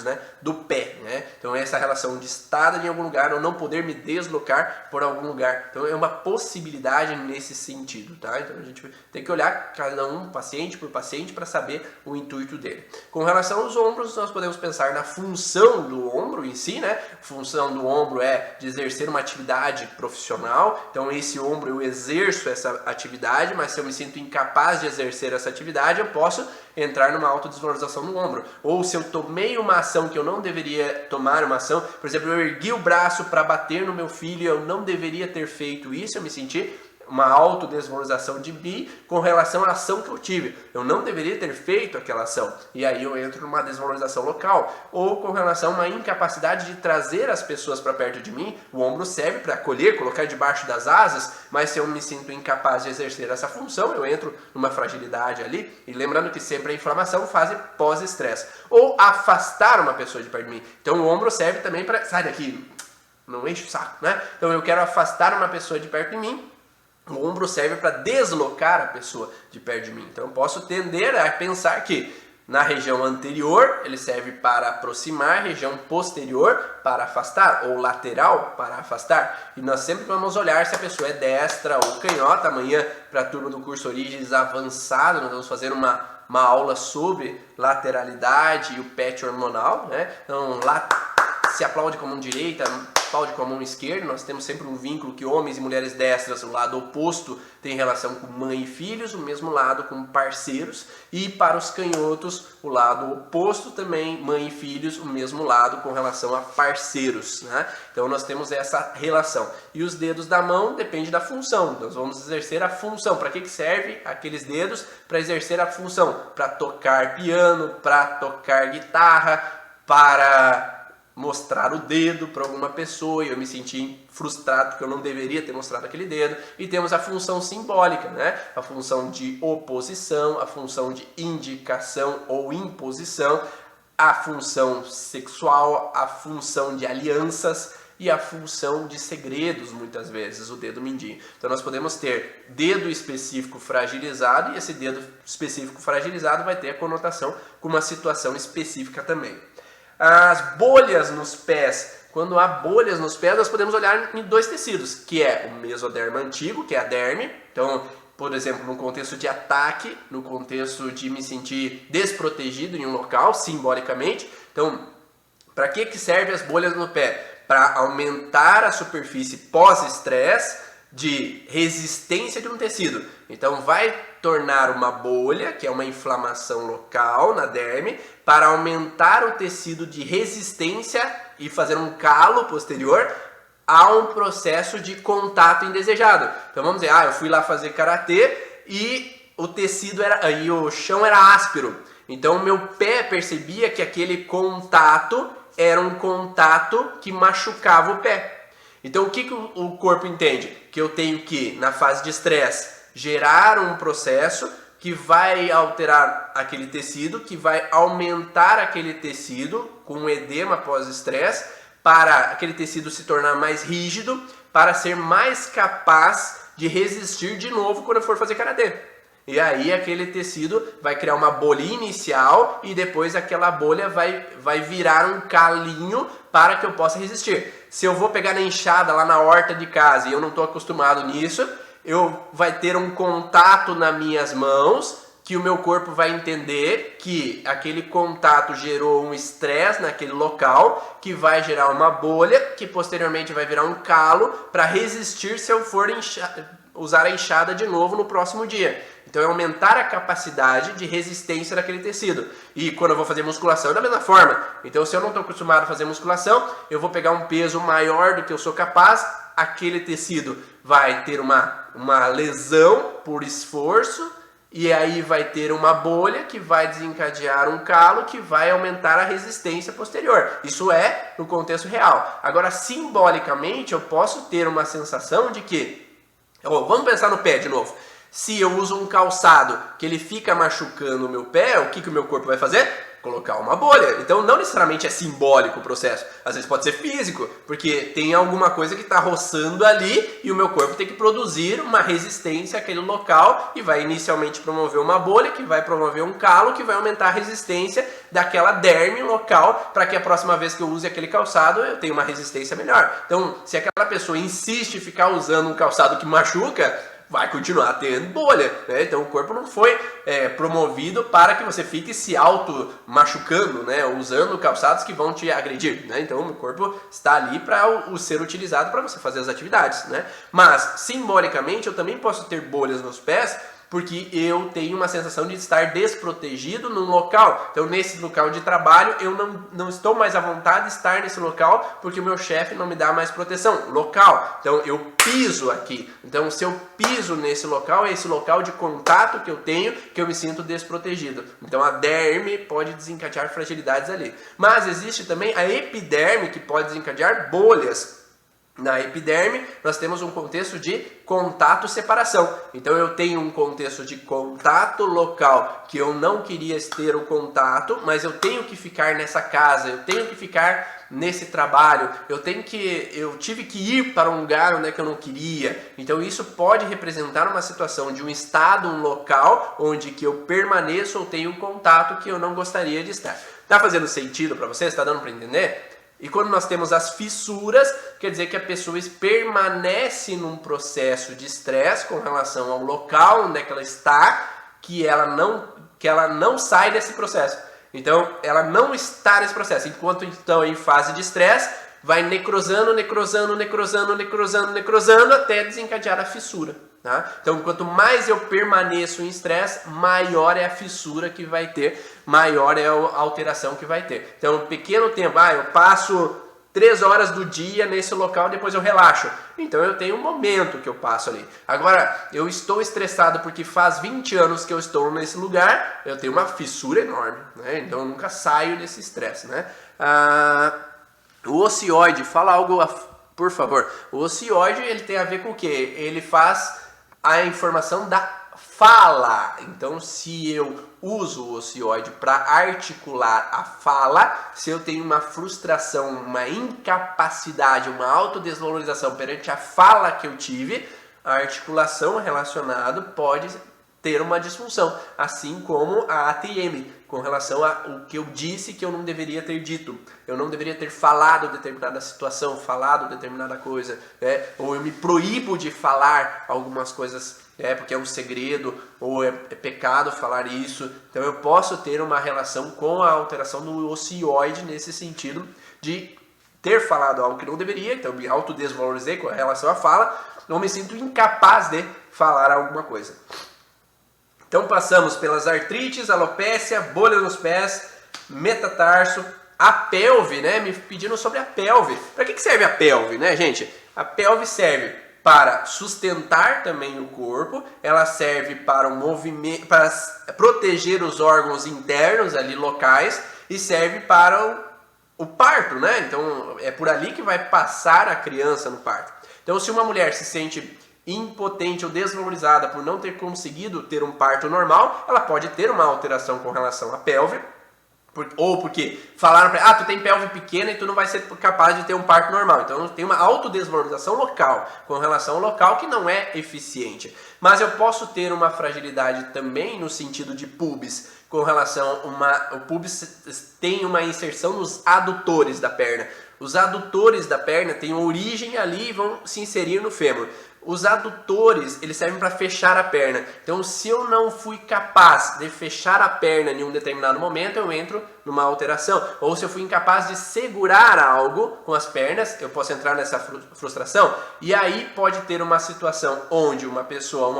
Speaker 1: né, do pé, né? Então essa relação de estar em algum lugar ou não poder me deslocar por algum lugar. Então é uma possibilidade nesse sentido, tá? Então a gente tem que olhar cada um, paciente por paciente, para saber o intuito dele. Com relação aos ombros, nós podemos pensar na função do ombro em si, né? A função do ombro é de exercer uma atividade profissional. Então esse ombro eu exerço essa atividade, mas se eu me sinto incapaz de exercer essa atividade, eu posso entrar numa autodesvalorização no ombro. Ou se eu tomei uma ação que eu não deveria tomar uma ação, por exemplo, eu ergui o braço para bater no meu filho, eu não deveria ter feito isso, eu me senti uma autodesvalorização de mim com relação à ação que eu tive. Eu não deveria ter feito aquela ação. E aí eu entro numa desvalorização local. Ou com relação a uma incapacidade de trazer as pessoas para perto de mim. O ombro serve para acolher, colocar debaixo das asas, mas se eu me sinto incapaz de exercer essa função, eu entro numa fragilidade ali. E lembrando que sempre a inflamação fase pós-estresse. Ou afastar uma pessoa de perto de mim. Então o ombro serve também para... Sai daqui, não enche o saco, né? Então eu quero afastar uma pessoa de perto de mim. O ombro serve para deslocar a pessoa de perto de mim. Então eu posso tender a pensar que na região anterior, ele serve para aproximar, região posterior para afastar, ou lateral para afastar. E nós sempre vamos olhar se a pessoa é destra ou canhota. Amanhã, para a turma do curso Origens Avançado, nós vamos fazer uma aula sobre lateralidade e o PET hormonal, né? Então, lá se aplaude com a mão direita, aplaude com a mão esquerda. Nós temos sempre um vínculo que homens e mulheres destras, o lado oposto, tem relação com mãe e filhos, o mesmo lado com parceiros. E para os canhotos, o lado oposto também, mãe e filhos, o mesmo lado com relação a parceiros, né? Então nós temos essa relação. E os dedos da mão depende da função. Nós vamos exercer a função. Para que serve aqueles dedos? Para exercer a função. Para tocar piano, para tocar guitarra, para mostrar o dedo para alguma pessoa e eu me senti frustrado porque eu não deveria ter mostrado aquele dedo. E temos a função simbólica, né? A função de oposição, a função de indicação ou imposição, a função sexual, a função de alianças e a função de segredos, muitas vezes, o dedo mindinho. Então nós podemos ter dedo específico fragilizado e esse dedo específico fragilizado vai ter a conotação com uma situação específica também. As bolhas nos pés. Quando há bolhas nos pés, nós podemos olhar em dois tecidos, que é o mesodermo antigo, que é a derme. Então, por exemplo, no contexto de ataque, no contexto de me sentir desprotegido em um local, simbolicamente. Então, para que servem as bolhas no pé? Para aumentar a superfície pós-estresse de resistência de um tecido. Então vai tornar uma bolha, que é uma inflamação local na derme, para aumentar o tecido de resistência e fazer um calo posterior a um processo de contato indesejado. Então vamos dizer, eu fui lá fazer karatê e o tecido e o chão era áspero. Então meu pé percebia que aquele contato era um contato que machucava o pé. Então o que o corpo entende? Que eu tenho que, na fase de estresse, gerar um processo que vai alterar aquele tecido, que vai aumentar aquele tecido com um edema pós-estresse, para aquele tecido se tornar mais rígido, para ser mais capaz de resistir de novo quando eu for fazer karatê. E aí aquele tecido vai criar uma bolha inicial e depois aquela bolha vai virar um calinho para que eu possa resistir. Se eu vou pegar na enxada lá na horta de casa e eu não estou acostumado nisso, vai ter um contato nas minhas mãos que o meu corpo vai entender que aquele contato gerou um estresse naquele local, que vai gerar uma bolha, que posteriormente vai virar um calo para resistir se eu for usar a enxada de novo no próximo dia. Então é aumentar a capacidade de resistência daquele tecido. E quando eu vou fazer musculação é da mesma forma. Então se eu não estou acostumado a fazer musculação, eu vou pegar um peso maior do que eu sou capaz, aquele tecido vai ter uma lesão por esforço, e aí vai ter uma bolha que vai desencadear um calo que vai aumentar a resistência posterior. Isso é no contexto real. Agora, simbolicamente, eu posso ter uma sensação de que... vamos pensar no pé de novo. Se eu uso um calçado que ele fica machucando o meu pé, o que o meu corpo vai fazer? Colocar uma bolha. Então não necessariamente é simbólico o processo. Às vezes pode ser físico, porque tem alguma coisa que está roçando ali e o meu corpo tem que produzir uma resistência àquele local e vai inicialmente promover uma bolha, que vai promover um calo, que vai aumentar a resistência daquela derme local para que a próxima vez que eu use aquele calçado eu tenha uma resistência melhor. Então se aquela pessoa insiste em ficar usando um calçado que machuca, vai continuar tendo bolha, né? Então o corpo não foi promovido para que você fique se auto-machucando, né? Usando calçados que vão te agredir, né? Então o corpo está ali para ser utilizado para você fazer as atividades, né? Mas simbolicamente eu também posso ter bolhas nos pés porque eu tenho uma sensação de estar desprotegido num local. Então, nesse local de trabalho, eu não estou mais à vontade de estar nesse local porque o meu chefe não me dá mais proteção. Local. Então, eu piso aqui. Então, se eu piso nesse local, é esse local de contato que eu tenho que eu me sinto desprotegido. Então, a derme pode desencadear fragilidades ali. Mas existe também a epiderme que pode desencadear bolhas. Na epiderme, nós temos um contexto de contato-separação. Então eu tenho um contexto de contato local que eu não queria ter o contato, mas eu tenho que ficar nessa casa, eu tenho que ficar nesse trabalho, eu tive que ir para um lugar onde é que eu não queria. Então isso pode representar uma situação de um estado, um local onde que eu permaneço ou tenho um contato que eu não gostaria de estar. Tá fazendo sentido para você? Está dando para entender? E quando nós temos as fissuras, quer dizer que a pessoa permanece num processo de estresse com relação ao local onde é que ela está, que ela não sai desse processo. Então, ela não está nesse processo. Enquanto então em fase de estresse, vai necrosando até desencadear a fissura. Tá? Então, quanto mais eu permaneço em estresse, maior é a fissura que vai ter, maior é a alteração que vai ter. Então, um pequeno tempo, eu passo 3 horas do dia nesse local, depois eu relaxo. Então, eu tenho um momento que eu passo ali. Agora, eu estou estressado porque faz 20 anos que eu estou nesse lugar, eu tenho uma fissura enorme, né? Então, eu nunca saio desse estresse, né? O ocioide, fala algo, por favor. O ocioide, ele tem a ver com o quê? Ele faz a informação da fala. Então, se eu uso o ocioide para articular a fala, se eu tenho uma frustração, uma incapacidade, uma autodesvalorização perante a fala que eu tive, a articulação relacionada pode ter uma disfunção, assim como a ATM, com relação ao que eu disse que eu não deveria ter dito. Eu não deveria ter falado determinada situação, falado determinada coisa, né? Ou eu me proíbo de falar algumas coisas, porque é um segredo, ou é pecado falar isso. Então eu posso ter uma relação com a alteração do ocioide nesse sentido de ter falado algo que não deveria, então eu me autodesvalorizei com relação à fala, ou me sinto incapaz de falar alguma coisa. Então passamos pelas artrites, alopécia, bolha nos pés, metatarso, a pelve, né? Me pedindo sobre a pelve. Para que serve a pelve, né, gente? A pelve serve para sustentar também o corpo, ela serve para o movimento, para proteger os órgãos internos ali locais e serve para o parto, né? Então é por ali que vai passar a criança no parto. Então se uma mulher se sente impotente ou desvalorizada por não ter conseguido ter um parto normal, ela pode ter uma alteração com relação à pelve, ou porque falaram para ela, tu tem pelve pequena e tu não vai ser capaz de ter um parto normal. Então tem uma autodesvalorização local, com relação ao local que não é eficiente. Mas eu posso ter uma fragilidade também no sentido de pubis, com relação o pubis tem uma inserção nos adutores da perna. Os adutores da perna têm origem ali e vão se inserir no fêmur. Os adutores, eles servem para fechar a perna. Então, se eu não fui capaz de fechar a perna em um determinado momento, eu entro numa alteração. Ou se eu fui incapaz de segurar algo com as pernas, eu posso entrar nessa frustração. E aí pode ter uma situação onde uma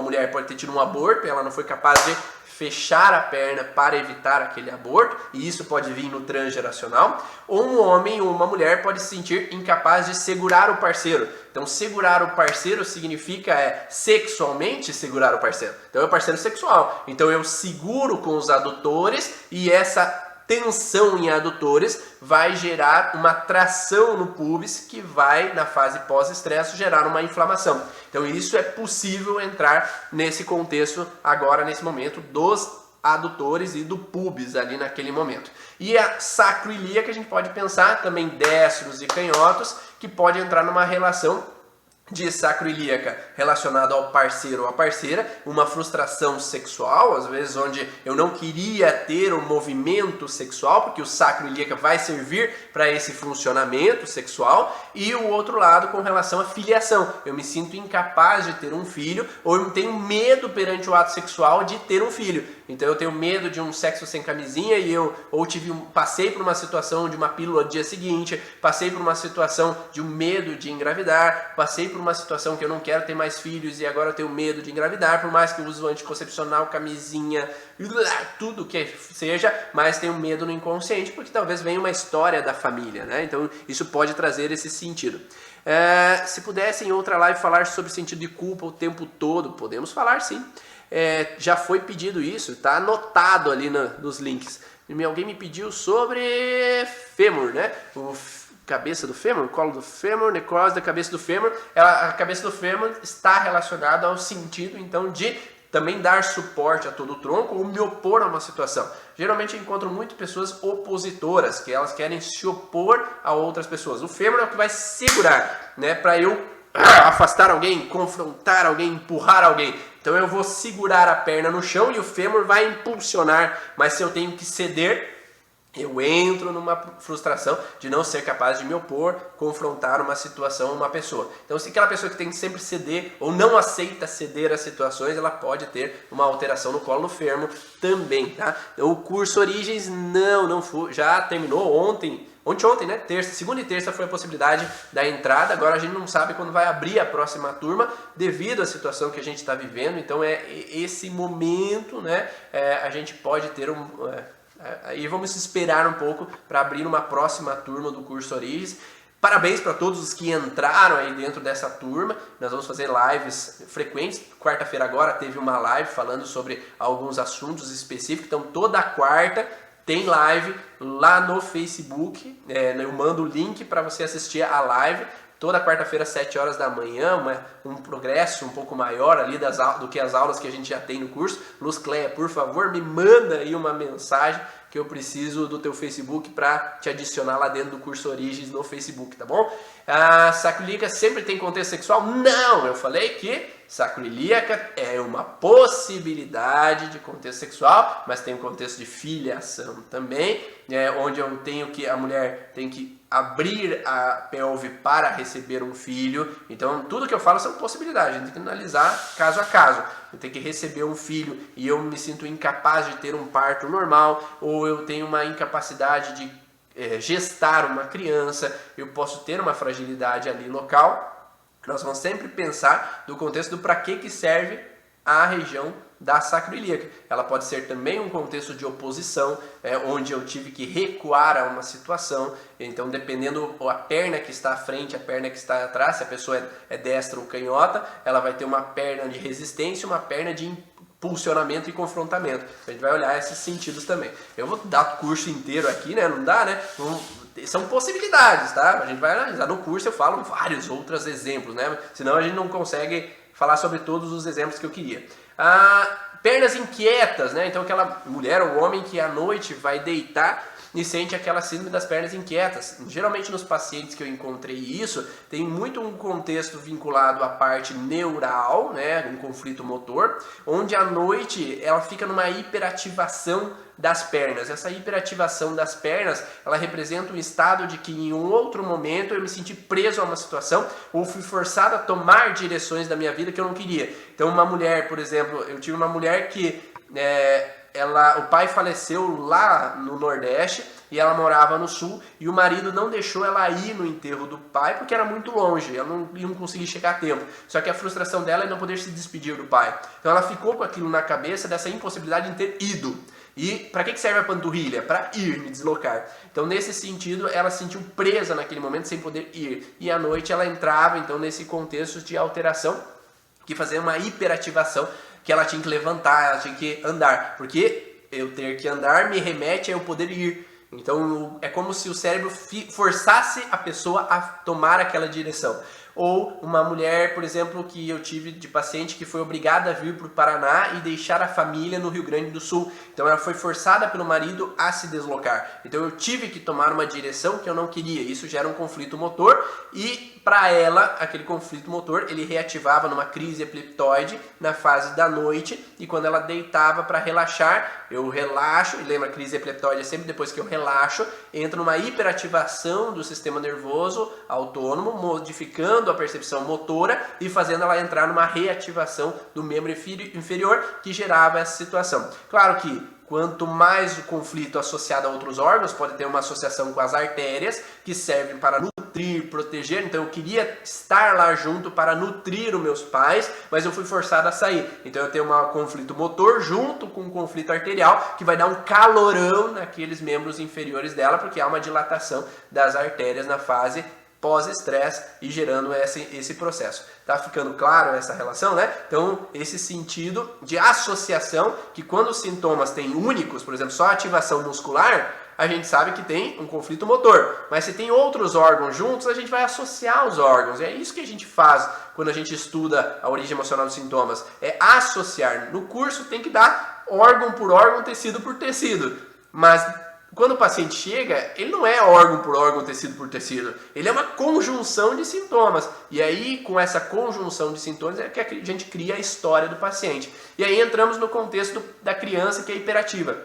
Speaker 1: mulher pode ter tido um aborto, ela não foi capaz de fechar a perna para evitar aquele aborto, e isso pode vir no transgeracional, ou um homem ou uma mulher pode se sentir incapaz de segurar o parceiro. Então, segurar o parceiro significa sexualmente segurar o parceiro. Então, é o parceiro sexual. Então, eu seguro com os adutores e essa tensão em adutores vai gerar uma tração no pubis que vai, na fase pós-estresse, gerar uma inflamação. Então isso é possível entrar nesse contexto agora, nesse momento, dos adutores e do pubis ali naquele momento. E a sacroilíaca a gente pode pensar também destros e canhotos, que pode entrar numa relação de sacroilíaca relacionado ao parceiro ou à parceira, uma frustração sexual, às vezes onde eu não queria ter um movimento sexual, porque o sacroilíaca vai servir para esse funcionamento sexual, e o outro lado com relação à filiação. Eu me sinto incapaz de ter um filho, ou eu tenho medo perante o ato sexual de ter um filho. Então eu tenho medo de um sexo sem camisinha e passei por uma situação de uma pílula no dia seguinte, passei por uma situação de um medo de engravidar, passei por uma situação que eu não quero ter mais filhos e agora eu tenho medo de engravidar, por mais que eu use o anticoncepcional, camisinha, tudo que seja, mas tenho medo no inconsciente porque talvez venha uma história da família, né? Então isso pode trazer esse sentido. Se pudesse em outra live falar sobre sentido de culpa o tempo todo, podemos falar sim. Já foi pedido isso, está anotado ali nos links. Alguém me pediu sobre fêmur, né? cabeça do fêmur, colo do fêmur, necrose da cabeça do fêmur. A cabeça do fêmur está relacionada ao sentido, então, de também dar suporte a todo o tronco ou me opor a uma situação. Geralmente eu encontro muitas pessoas opositoras, que elas querem se opor a outras pessoas. O fêmur é o que vai segurar, né, para eu afastar alguém, confrontar alguém, empurrar alguém. Então eu vou segurar a perna no chão e o fêmur vai impulsionar, mas se eu tenho que ceder, eu entro numa frustração de não ser capaz de me opor, confrontar uma situação, uma pessoa. Então, se aquela pessoa que tem que sempre ceder ou não aceita ceder às situações, ela pode ter uma alteração no colo do fêmur também, tá? O curso Origens não foi, já terminou ontem, né? Segunda e terça foi a possibilidade da entrada. Agora a gente não sabe quando vai abrir a próxima turma devido à situação que a gente está vivendo. Então, esse momento, né? A gente pode ter aí vamos esperar um pouco para abrir uma próxima turma do curso Origens. Parabéns para todos os que entraram aí dentro dessa turma. Nós vamos fazer lives frequentes. Quarta-feira agora teve uma live falando sobre alguns assuntos específicos. Então toda quarta tem live lá no Facebook. Eu mando o link para você assistir a live. Toda quarta-feira, às 7 horas da manhã, um progresso um pouco maior ali do que as aulas que a gente já tem no curso. Luz Cleia, por favor, me manda aí uma mensagem que eu preciso do teu Facebook para te adicionar lá dentro do curso Origens no Facebook, tá bom? A sacroiliaca sempre tem contexto sexual? Não! Eu falei que sacroiliaca é uma possibilidade de contexto sexual, mas tem um contexto de filiação também, onde a mulher tem que abrir a pelve para receber um filho. Então tudo que eu falo são possibilidades, a gente tem que analisar caso a caso. Eu tenho que receber um filho e eu me sinto incapaz de ter um parto normal, ou eu tenho uma incapacidade de gestar uma criança, eu posso ter uma fragilidade ali local. Nós vamos sempre pensar do contexto do para que serve a região da sacroiliaca. Ela pode ser também um contexto de oposição, onde eu tive que recuar a uma situação. Então, dependendo a perna que está à frente, a perna que está atrás, se a pessoa é destra ou canhota, ela vai ter uma perna de resistência, uma perna de impulsionamento e confrontamento. A gente vai olhar esses sentidos também. Eu vou dar o curso inteiro aqui, né? Não dá, né? São possibilidades, tá? A gente vai analisar. No curso eu falo vários outros exemplos, né? Senão a gente não consegue falar sobre todos os exemplos que eu queria. Pernas inquietas, né? Então aquela mulher ou homem que à noite vai deitar e sente aquela síndrome das pernas inquietas. Geralmente nos pacientes que eu encontrei isso, tem muito um contexto vinculado à parte neural, né? Um conflito motor, onde à noite ela fica numa hiperativação das pernas. Essa hiperativação das pernas, ela representa um estado de que em um outro momento eu me senti preso a uma situação ou fui forçado a tomar direções da minha vida que eu não queria. Então uma mulher, por exemplo, eu tive uma mulher que o pai faleceu lá no Nordeste e ela morava no Sul, e o marido não deixou ela ir no enterro do pai porque era muito longe, ela não conseguia chegar a tempo. Só que a frustração dela é não poder se despedir do pai. Então ela ficou com aquilo na cabeça, dessa impossibilidade de ter ido. E para que serve a panturrilha? Para ir, me deslocar. Então nesse sentido ela se sentiu presa naquele momento sem poder ir. E à noite ela entrava então nesse contexto de alteração que fazia uma hiperativação, que ela tinha que levantar, ela tinha que andar. Porque eu ter que andar me remete a eu poder ir. Então é como se o cérebro forçasse a pessoa a tomar aquela direção. Ou uma mulher, por exemplo, que eu tive de paciente que foi obrigada a vir para o Paraná e deixar a família no Rio Grande do Sul. Então ela foi forçada pelo marido a se deslocar. Então eu tive que tomar uma direção que eu não queria. Isso gera um conflito motor e para ela, aquele conflito motor, ele reativava numa crise epileptoide na fase da noite, e quando ela deitava para relaxar, eu relaxo, e lembra, a crise epileptoide é sempre depois que eu relaxo, entra numa hiperativação do sistema nervoso autônomo, modificando a percepção motora e fazendo ela entrar numa reativação do membro inferior que gerava essa situação. Claro que quanto mais o conflito associado a outros órgãos, pode ter uma associação com as artérias, que servem para nutrir, proteger. Então eu queria estar lá junto para nutrir os meus pais, mas eu fui forçado a sair. Então eu tenho um conflito motor junto com um conflito arterial, que vai dar um calorão naqueles membros inferiores dela, porque há uma dilatação das artérias na fase pós-estresse e gerando esse processo. Tá ficando claro essa relação, né? Então, esse sentido de associação, que quando os sintomas têm únicos, por exemplo, só ativação muscular, a gente sabe que tem um conflito motor. Mas se tem outros órgãos juntos, a gente vai associar os órgãos. E é isso que a gente faz quando a gente estuda a origem emocional dos sintomas. É associar. No curso tem que dar órgão por órgão, tecido por tecido. Mas quando o paciente chega, ele não é órgão por órgão, tecido por tecido. Ele é uma conjunção de sintomas. E aí, com essa conjunção de sintomas, é que a gente cria a história do paciente. E aí entramos no contexto da criança que é hiperativa.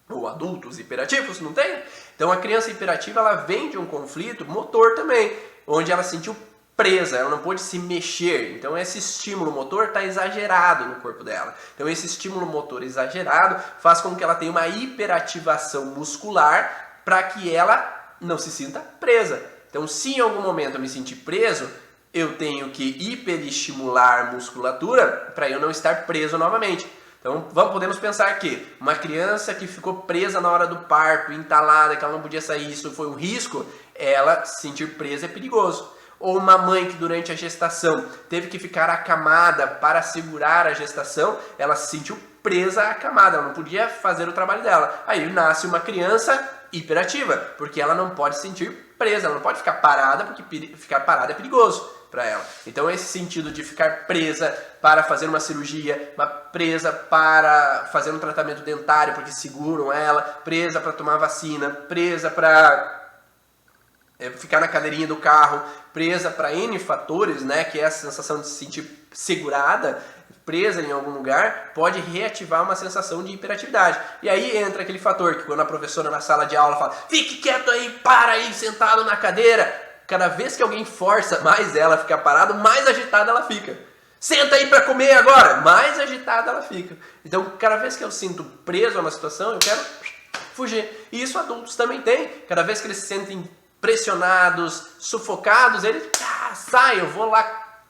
Speaker 1: Ou adultos hiperativos, não tem? Então a criança hiperativa, ela vem de um conflito motor também, onde ela se sentiu presa, ela não pôde se mexer. Então esse estímulo motor está exagerado no corpo dela. Então esse estímulo motor exagerado faz com que ela tenha uma hiperativação muscular para que ela não se sinta presa. Então se em algum momento eu me sentir preso, eu tenho que hiperestimular a musculatura para eu não estar preso novamente. Então podemos pensar que uma criança que ficou presa na hora do parto, entalada, que ela não podia sair, isso foi um risco, ela se sentir presa é perigoso. Ou uma mãe que durante a gestação teve que ficar acamada para segurar a gestação, ela se sentiu presa à acamada, ela não podia fazer o trabalho dela. Aí nasce uma criança hiperativa, porque ela não pode se sentir presa, ela não pode ficar parada, porque ficar parada é perigoso para ela. Então esse sentido de ficar presa para fazer uma cirurgia, uma presa para fazer um tratamento dentário, porque seguram ela, presa para tomar vacina, presa para ficar na cadeirinha do carro, presa para N fatores, né, que é a sensação de se sentir segurada, presa em algum lugar, pode reativar uma sensação de hiperatividade. E aí entra aquele fator que quando a professora na sala de aula fala, fique quieto aí, para aí, sentado na cadeira, cada vez que alguém força mais ela a ficar parada, mais agitada ela fica. Senta aí para comer agora, mais agitada ela fica. Então, cada vez que eu sinto preso a uma situação, eu quero fugir. E isso adultos também têm. Cada vez que eles se sentem pressionados, sufocados, eles saem, eu vou lá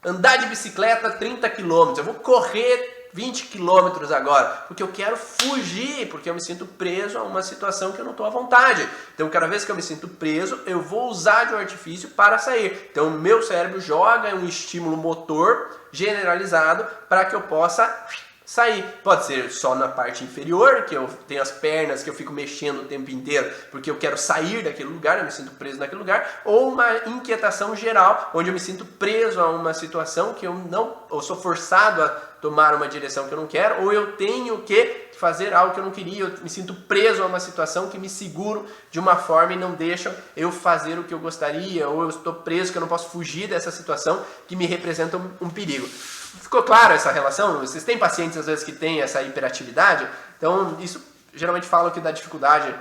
Speaker 1: andar de bicicleta 30 km, eu vou correr 20 km agora, porque eu quero fugir, porque eu me sinto preso a uma situação que eu não estou à vontade. Então, cada vez que eu me sinto preso, eu vou usar de um artifício para sair. Então, o meu cérebro joga um estímulo motor generalizado para que eu possa sair. Pode ser só na parte inferior, que eu tenho as pernas que eu fico mexendo o tempo inteiro porque eu quero sair daquele lugar, eu me sinto preso naquele lugar, ou uma inquietação geral, onde eu me sinto preso a uma situação que eu sou forçado a tomar uma direção que eu não quero, ou eu tenho que fazer algo que eu não queria, eu me sinto preso a uma situação que me seguro de uma forma e não deixam eu fazer o que eu gostaria, ou eu estou preso que eu não posso fugir dessa situação que me representa um perigo. Ficou claro essa relação? Vocês têm pacientes às vezes que têm essa hiperatividade? Então isso geralmente falam que dá dificuldade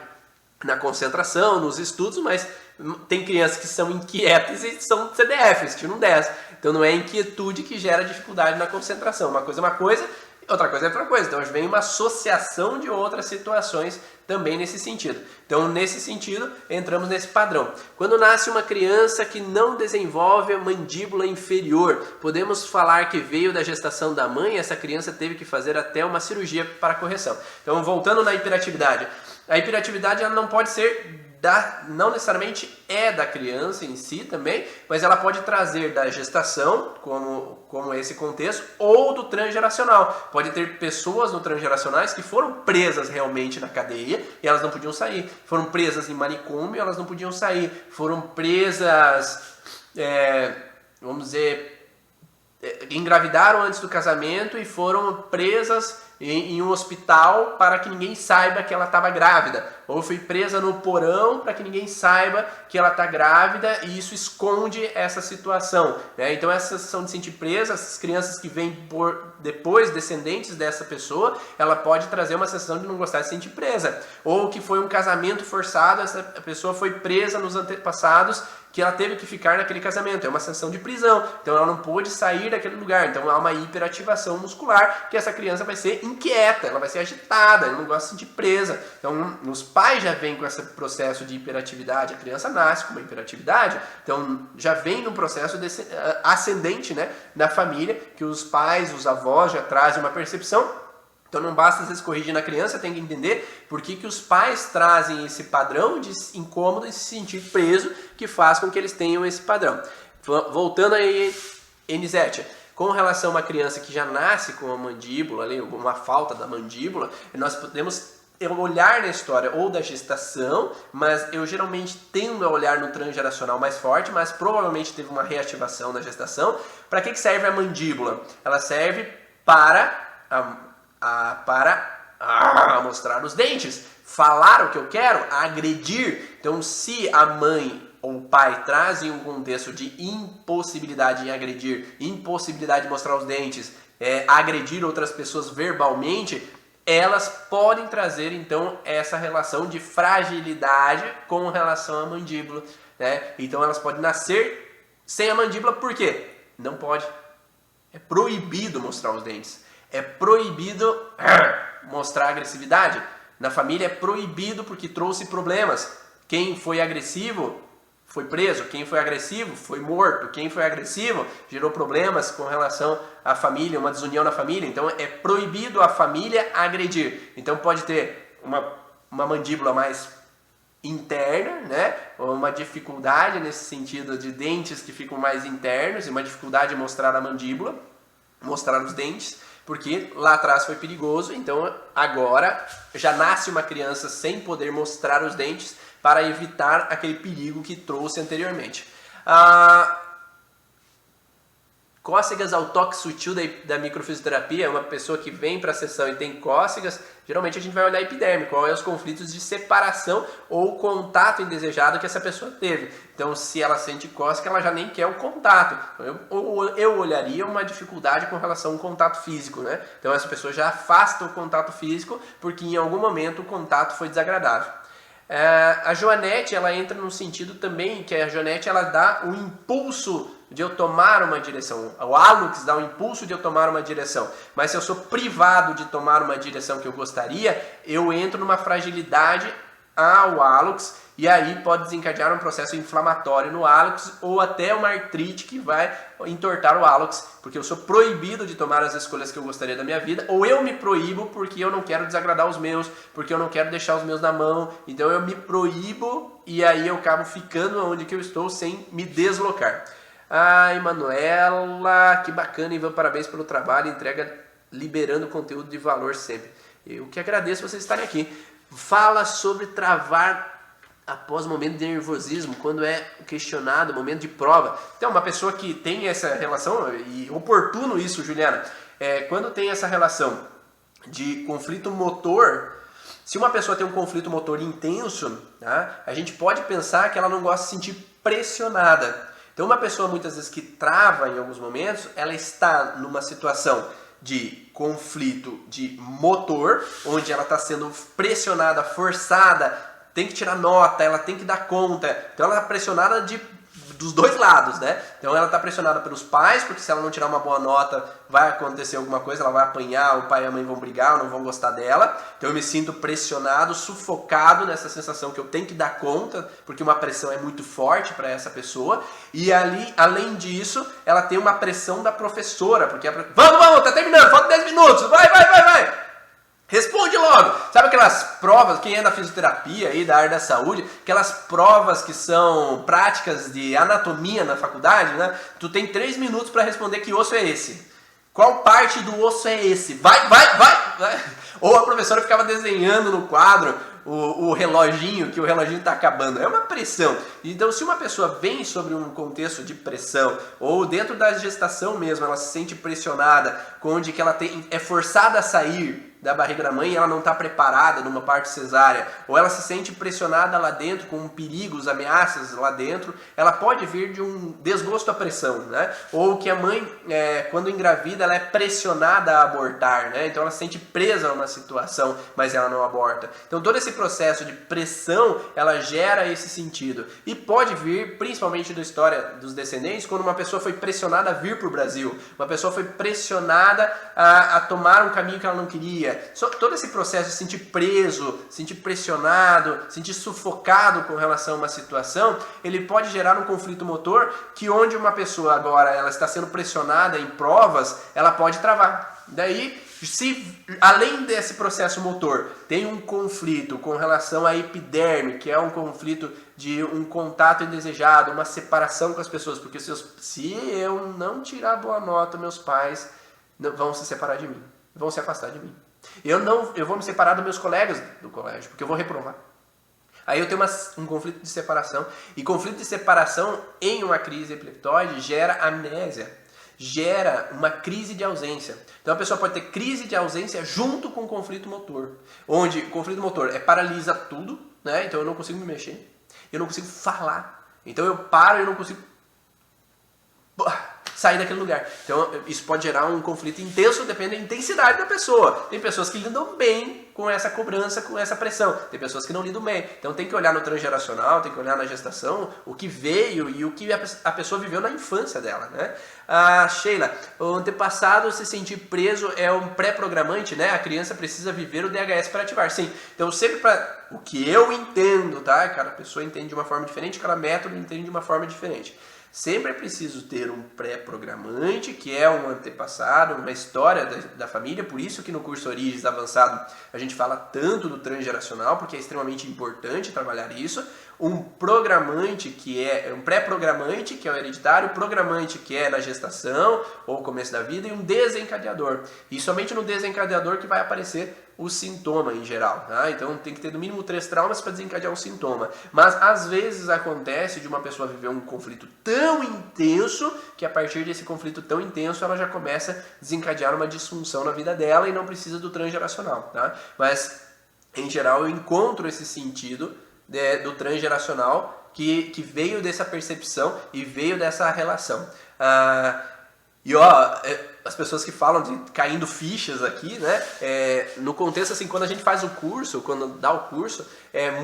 Speaker 1: na concentração, nos estudos, mas tem crianças que são inquietas e são CDFs, tiram 10. Então não é inquietude que gera dificuldade na concentração. Uma coisa é uma coisa, outra coisa é outra coisa. Então vem uma associação de outras situações também nesse sentido. Então nesse sentido entramos nesse padrão. Quando nasce uma criança que não desenvolve a mandíbula inferior, podemos falar que veio da gestação da mãe, essa criança teve que fazer até uma cirurgia para correção. Então voltando na hiperatividade. A hiperatividade ela não pode ser não necessariamente é da criança em si também, mas ela pode trazer da gestação, como esse contexto, ou do transgeracional. Pode ter pessoas no transgeracionais que foram presas realmente na cadeia e elas não podiam sair. Foram presas em manicômio e elas não podiam sair. Foram presas, vamos dizer, engravidaram antes do casamento e foram presas em um hospital para que ninguém saiba que ela estava grávida, ou foi presa no porão para que ninguém saiba que ela está grávida e isso esconde essa situação, né? Então essa sensação de sentir presa, essas crianças que vêm depois, descendentes dessa pessoa, ela pode trazer uma sensação de não gostar de se sentir presa, ou que foi um casamento forçado, essa pessoa foi presa nos antepassados, que ela teve que ficar naquele casamento, é uma sensação de prisão, então ela não pôde sair daquele lugar, então há uma hiperativação muscular que essa criança vai ser inquieta, ela vai ser agitada, ela não gosta de se sentir presa. Então os pais já vêm com esse processo de hiperatividade, a criança nasce com uma hiperatividade, então já vem num processo ascendente, né, na família, que os pais, os avós já trazem uma percepção. Então não basta às vezes corrigir na criança, tem que entender por que os pais trazem esse padrão de incômodo e se sentir preso, que faz com que eles tenham esse padrão. Voltando aí, Enisete, com relação a uma criança que já nasce com a mandíbula, uma falta da mandíbula, nós podemos eu olhar na história ou da gestação, mas eu geralmente tendo a olhar no transgeracional mais forte, mas provavelmente teve uma reativação na gestação. Para que serve a mandíbula? Ela serve para mostrar os dentes, falar o que eu quero, agredir. Então, se a mãe ou o pai trazem um contexto de impossibilidade em agredir, impossibilidade de mostrar os dentes, agredir outras pessoas verbalmente, elas podem trazer então essa relação de fragilidade com relação à mandíbula, né? Então elas podem nascer sem a mandíbula, por quê? Não pode. É proibido mostrar os dentes. É proibido mostrar agressividade. Na família é proibido porque trouxe problemas. Quem foi agressivo foi preso, quem foi agressivo foi morto, quem foi agressivo gerou problemas com relação à família, uma desunião na família. Então é proibido a família agredir. Então pode ter uma mandíbula mais interna, né? Ou uma dificuldade nesse sentido de dentes que ficam mais internos e uma dificuldade de mostrar a mandíbula, mostrar os dentes, porque lá atrás foi perigoso. Então agora já nasce uma criança sem poder mostrar os dentes para evitar aquele perigo que trouxe anteriormente. Cócegas ao toque sutil da microfisioterapia, uma pessoa que vem para a sessão e tem cócegas, geralmente a gente vai olhar a epiderme, qual é os conflitos de separação ou contato indesejado que essa pessoa teve. Então, se ela sente cócega, ela já nem quer o contato. Eu olharia uma dificuldade com relação ao contato físico, né? Então, essa pessoa já afasta o contato físico porque em algum momento o contato foi desagradável. A Joanete, ela entra no sentido também que a Joanete, ela dá o impulso de eu tomar uma direção. O hálux dá o impulso de eu tomar uma direção. Mas se eu sou privado de tomar uma direção que eu gostaria, eu entro numa fragilidade ao hálux e aí pode desencadear um processo inflamatório no hálux ou até uma artrite que vai entortar o hálux, porque eu sou proibido de tomar as escolhas que eu gostaria da minha vida, ou eu me proíbo porque eu não quero desagradar os meus, porque eu não quero deixar os meus na mão, então eu me proíbo e aí eu acabo ficando onde que eu estou sem me deslocar. Emanuela, que bacana, Ivan, parabéns pelo trabalho, entrega liberando conteúdo de valor sempre. Eu que agradeço vocês estarem aqui. Fala sobre travar após momento de nervosismo, quando é questionado, momento de prova. Então, uma pessoa que tem essa relação, e oportuno isso, Juliana, quando tem essa relação de conflito motor, se uma pessoa tem um conflito motor intenso, tá, a gente pode pensar que ela não gosta de se sentir pressionada. Então, uma pessoa muitas vezes que trava em alguns momentos, ela está numa situação de conflito de motor, onde ela está sendo pressionada, forçada, tem que tirar nota, ela tem que dar conta. Então ela está pressionada dos dois lados, né? Então ela está pressionada pelos pais, porque se ela não tirar uma boa nota, vai acontecer alguma coisa, ela vai apanhar, o pai e a mãe vão brigar, não vão gostar dela. Então eu me sinto pressionado, sufocado nessa sensação que eu tenho que dar conta, porque uma pressão é muito forte para essa pessoa. E ali, além disso, ela tem uma pressão da professora, porque vamos, tá terminando, falta 10 minutos, vai! Responde logo! Sabe aquelas provas, quem é da fisioterapia e da área da saúde, aquelas provas que são práticas de anatomia na faculdade, né? Tu tem 3 minutos para responder que osso é esse. Qual parte do osso é esse? Vai! Ou a professora ficava desenhando no quadro o reloginho, que o reloginho está acabando. É uma pressão. Então, se uma pessoa vem sobre um contexto de pressão, ou dentro da gestação mesmo, ela se sente pressionada, onde que ela é forçada a sair da barriga da mãe e ela não está preparada numa parte cesárea, ou ela se sente pressionada lá dentro com perigos, ameaças lá dentro, ela pode vir de um desgosto à pressão, né? Ou que a mãe, quando engravida, ela é pressionada a abortar, né? Então ela se sente presa numa situação, mas ela não aborta. Então todo esse processo de pressão, ela gera esse sentido. E pode vir, principalmente da história dos descendentes, quando uma pessoa foi pressionada a vir para o Brasil, uma pessoa foi pressionada a tomar um caminho que ela não queria. Todo esse processo de sentir preso, sentir pressionado, sentir sufocado com relação a uma situação, ele pode gerar um conflito motor que onde uma pessoa agora ela está sendo pressionada em provas, ela pode travar. Daí, se além desse processo motor tem um conflito com relação à epiderme, que é um conflito de um contato indesejado, uma separação com as pessoas, porque se eu não tirar boa nota, meus pais vão se separar de mim, vão se afastar de mim. Eu vou me separar dos meus colegas do colégio, porque eu vou reprovar. Aí eu tenho um conflito de separação, e conflito de separação em uma crise epileptóide gera amnésia, gera uma crise de ausência. Então a pessoa pode ter crise de ausência junto com conflito motor, onde o conflito motor paralisa tudo, né? Então eu não consigo me mexer, eu não consigo falar, então eu paro e eu não consigo sair daquele lugar. Então isso pode gerar um conflito intenso, depende da intensidade da pessoa. Tem pessoas que lidam bem com essa cobrança, com essa pressão. Tem pessoas que não lidam bem. Então tem que olhar no transgeracional, tem que olhar na gestação, o que veio e o que a pessoa viveu na infância dela, né? A Sheila, o antepassado se sentir preso é um pré-programante, né? A criança precisa viver o DHS para ativar. Sim. Então sempre para o que eu entendo, tá? Cada pessoa entende de uma forma diferente, cada método entende de uma forma diferente. Sempre é preciso ter um pré-programante, que é um antepassado, uma história da família, por isso que no curso Origens Avançado a gente fala tanto do transgeracional, porque é extremamente importante trabalhar isso. Um programante, que é um pré-programante, que é o hereditário, programante, que é na gestação ou começo da vida, e um desencadeador. E somente no desencadeador que vai aparecer o sintoma em geral, tá? Então tem que ter no mínimo 3 traumas para desencadear um sintoma. Mas às vezes acontece de uma pessoa viver um conflito tão intenso que a partir desse conflito tão intenso ela já começa a desencadear uma disfunção na vida dela e não precisa do transgeracional, tá? Mas em geral eu encontro esse sentido do transgeracional que veio dessa percepção e veio dessa relação. As pessoas que falam de caindo fichas aqui, né? No contexto, assim, quando a gente faz o curso, quando dá o curso,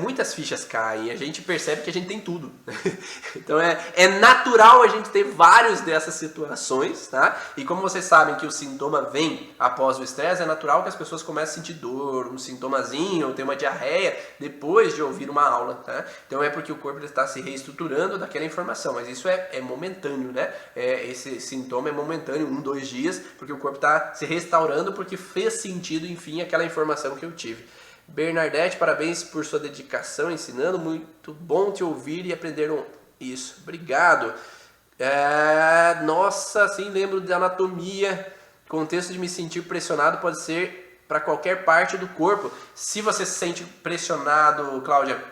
Speaker 1: muitas fichas caem e a gente percebe que a gente tem tudo. Então é natural a gente ter várias dessas situações, tá? E como vocês sabem que o sintoma vem após o estresse, é natural que as pessoas comecem a sentir dor, um sintomazinho, ou ter uma diarreia depois de ouvir uma aula, tá? Então é porque o corpo está se reestruturando daquela informação, mas isso é momentâneo, né? Esse sintoma é momentâneo, 1, 2 dias, porque o corpo está se restaurando porque fez sentido, enfim, aquela informação que eu tive. Bernadette, parabéns por sua dedicação ensinando, muito bom te ouvir e aprender isso. Obrigado. Nossa, sim, lembro de anatomia. Contexto de me sentir pressionado pode ser para qualquer parte do corpo. Se você se sente pressionado, Cláudia,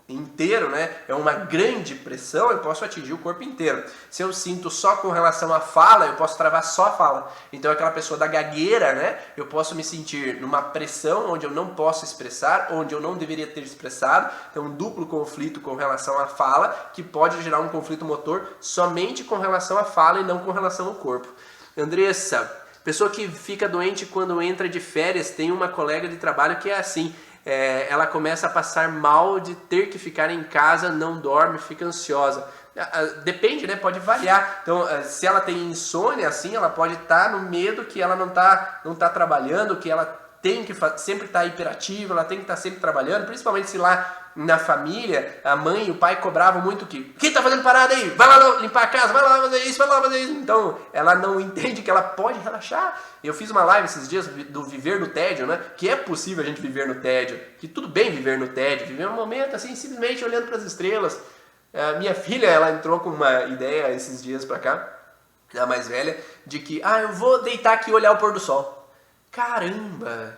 Speaker 1: inteiro, né? É uma grande pressão, eu posso atingir o corpo inteiro. Se eu sinto só com relação à fala, eu posso travar só a fala. Então aquela pessoa da gagueira, né? Eu posso me sentir numa pressão onde eu não posso expressar, onde eu não deveria ter expressado. Então um duplo conflito com relação à fala, que pode gerar um conflito motor somente com relação à fala e não com relação ao corpo. Andressa, pessoa que fica doente quando entra de férias, tem uma colega de trabalho que é assim. Ela começa a passar mal de ter que ficar em casa, não dorme, fica ansiosa. Depende, né? Pode variar. Então, se ela tem insônia, assim, ela pode estar no medo que ela não tá trabalhando, que ela tem que sempre estar hiperativa, ela tem que estar sempre trabalhando, principalmente se lá na família a mãe e o pai cobravam muito quem tá fazendo parada aí? Vai lá limpar a casa, vai lá fazer isso, vai lá fazer isso. Então, ela não entende que ela pode relaxar. Eu fiz uma live esses dias do viver no tédio, né? Que é possível a gente viver no tédio, que tudo bem viver no tédio, viver um momento assim, simplesmente olhando para as estrelas. Minha filha, ela entrou com uma ideia esses dias pra cá, a mais velha, de que, eu vou deitar aqui e olhar o pôr do sol. Caramba!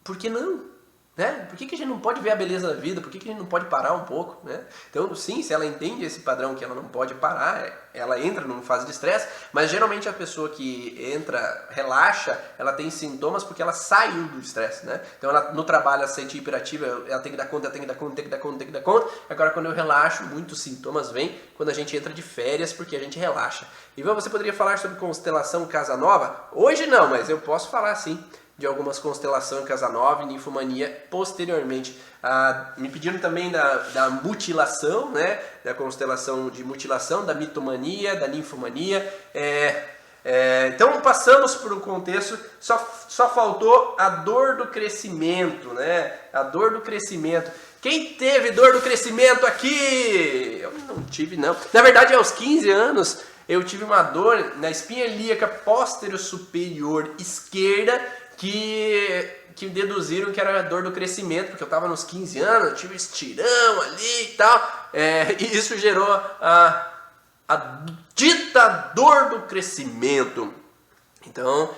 Speaker 1: Por que não? Né? Por que a gente não pode ver a beleza da vida? Por que a gente não pode parar um pouco? Né? Então, sim, se ela entende esse padrão que ela não pode parar, ela entra numa fase de estresse, mas geralmente a pessoa que entra, relaxa, ela tem sintomas porque ela saiu do estresse. Né? Então, ela, no trabalho, ela se sente hiperativa, ela tem que dar conta, tem que dar conta, tem que dar conta, tem que dar conta. Agora, quando eu relaxo, muitos sintomas vêm quando a gente entra de férias porque a gente relaxa. Ivan, você poderia falar sobre constelação Casa Nova? Hoje não, mas eu posso falar sim de algumas constelações Casa Nova e ninfomania posteriormente. Me pediram também da mutilação, né? Da constelação de mutilação, da mitomania, da ninfomania. Então passamos por um contexto, só faltou a dor do crescimento, né? A dor do crescimento. Quem teve dor do crescimento aqui? Eu não tive, não. Na verdade, aos 15 anos, eu tive uma dor na espinha ilíaca posterior superior esquerda, que deduziram que era a dor do crescimento, porque eu estava nos 15 anos, eu tive estirão ali e tal, e isso gerou a dita dor do crescimento. Então,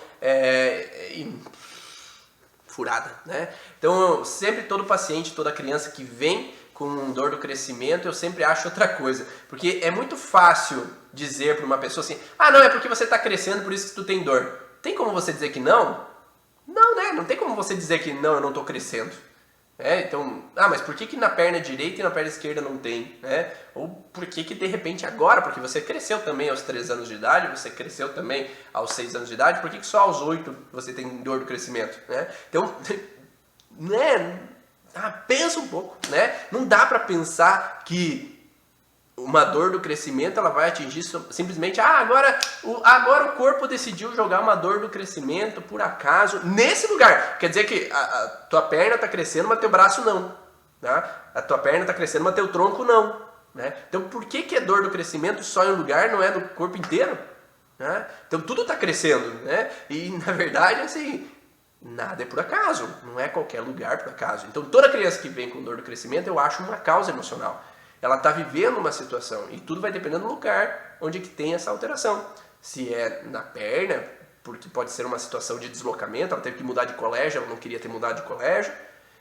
Speaker 1: furada, né? Então, sempre todo paciente, toda criança que vem com dor do crescimento, eu sempre acho outra coisa. Porque é muito fácil dizer para uma pessoa assim, ah, não, é porque você está crescendo, por isso que tu tem dor. Tem como você dizer que não? Não, né? Não tem como você dizer que não, eu não estou crescendo. Então, mas por que na perna direita e na perna esquerda não tem? Né? Ou por que de repente agora, porque você cresceu também aos 3 anos de idade, você cresceu também aos 6 anos de idade, por que só aos 8 você tem dor do crescimento? Né? Então, né? Pensa um pouco, né? Não dá para pensar que uma dor do crescimento ela vai atingir simplesmente, agora o corpo decidiu jogar uma dor do crescimento por acaso nesse lugar. Quer dizer que a tua perna está crescendo, mas teu braço não. Né? A tua perna está crescendo, mas teu tronco não. Né? Então por que é dor do crescimento só em um lugar, não é no corpo inteiro? Né? Então tudo está crescendo. Né? E na verdade, assim, nada é por acaso. Não é qualquer lugar por acaso. Então toda criança que vem com dor do crescimento, eu acho uma causa emocional. Ela está vivendo uma situação e tudo vai depender do lugar onde que tem essa alteração. Se é na perna, porque pode ser uma situação de deslocamento, ela teve que mudar de colégio, ela não queria ter mudado de colégio,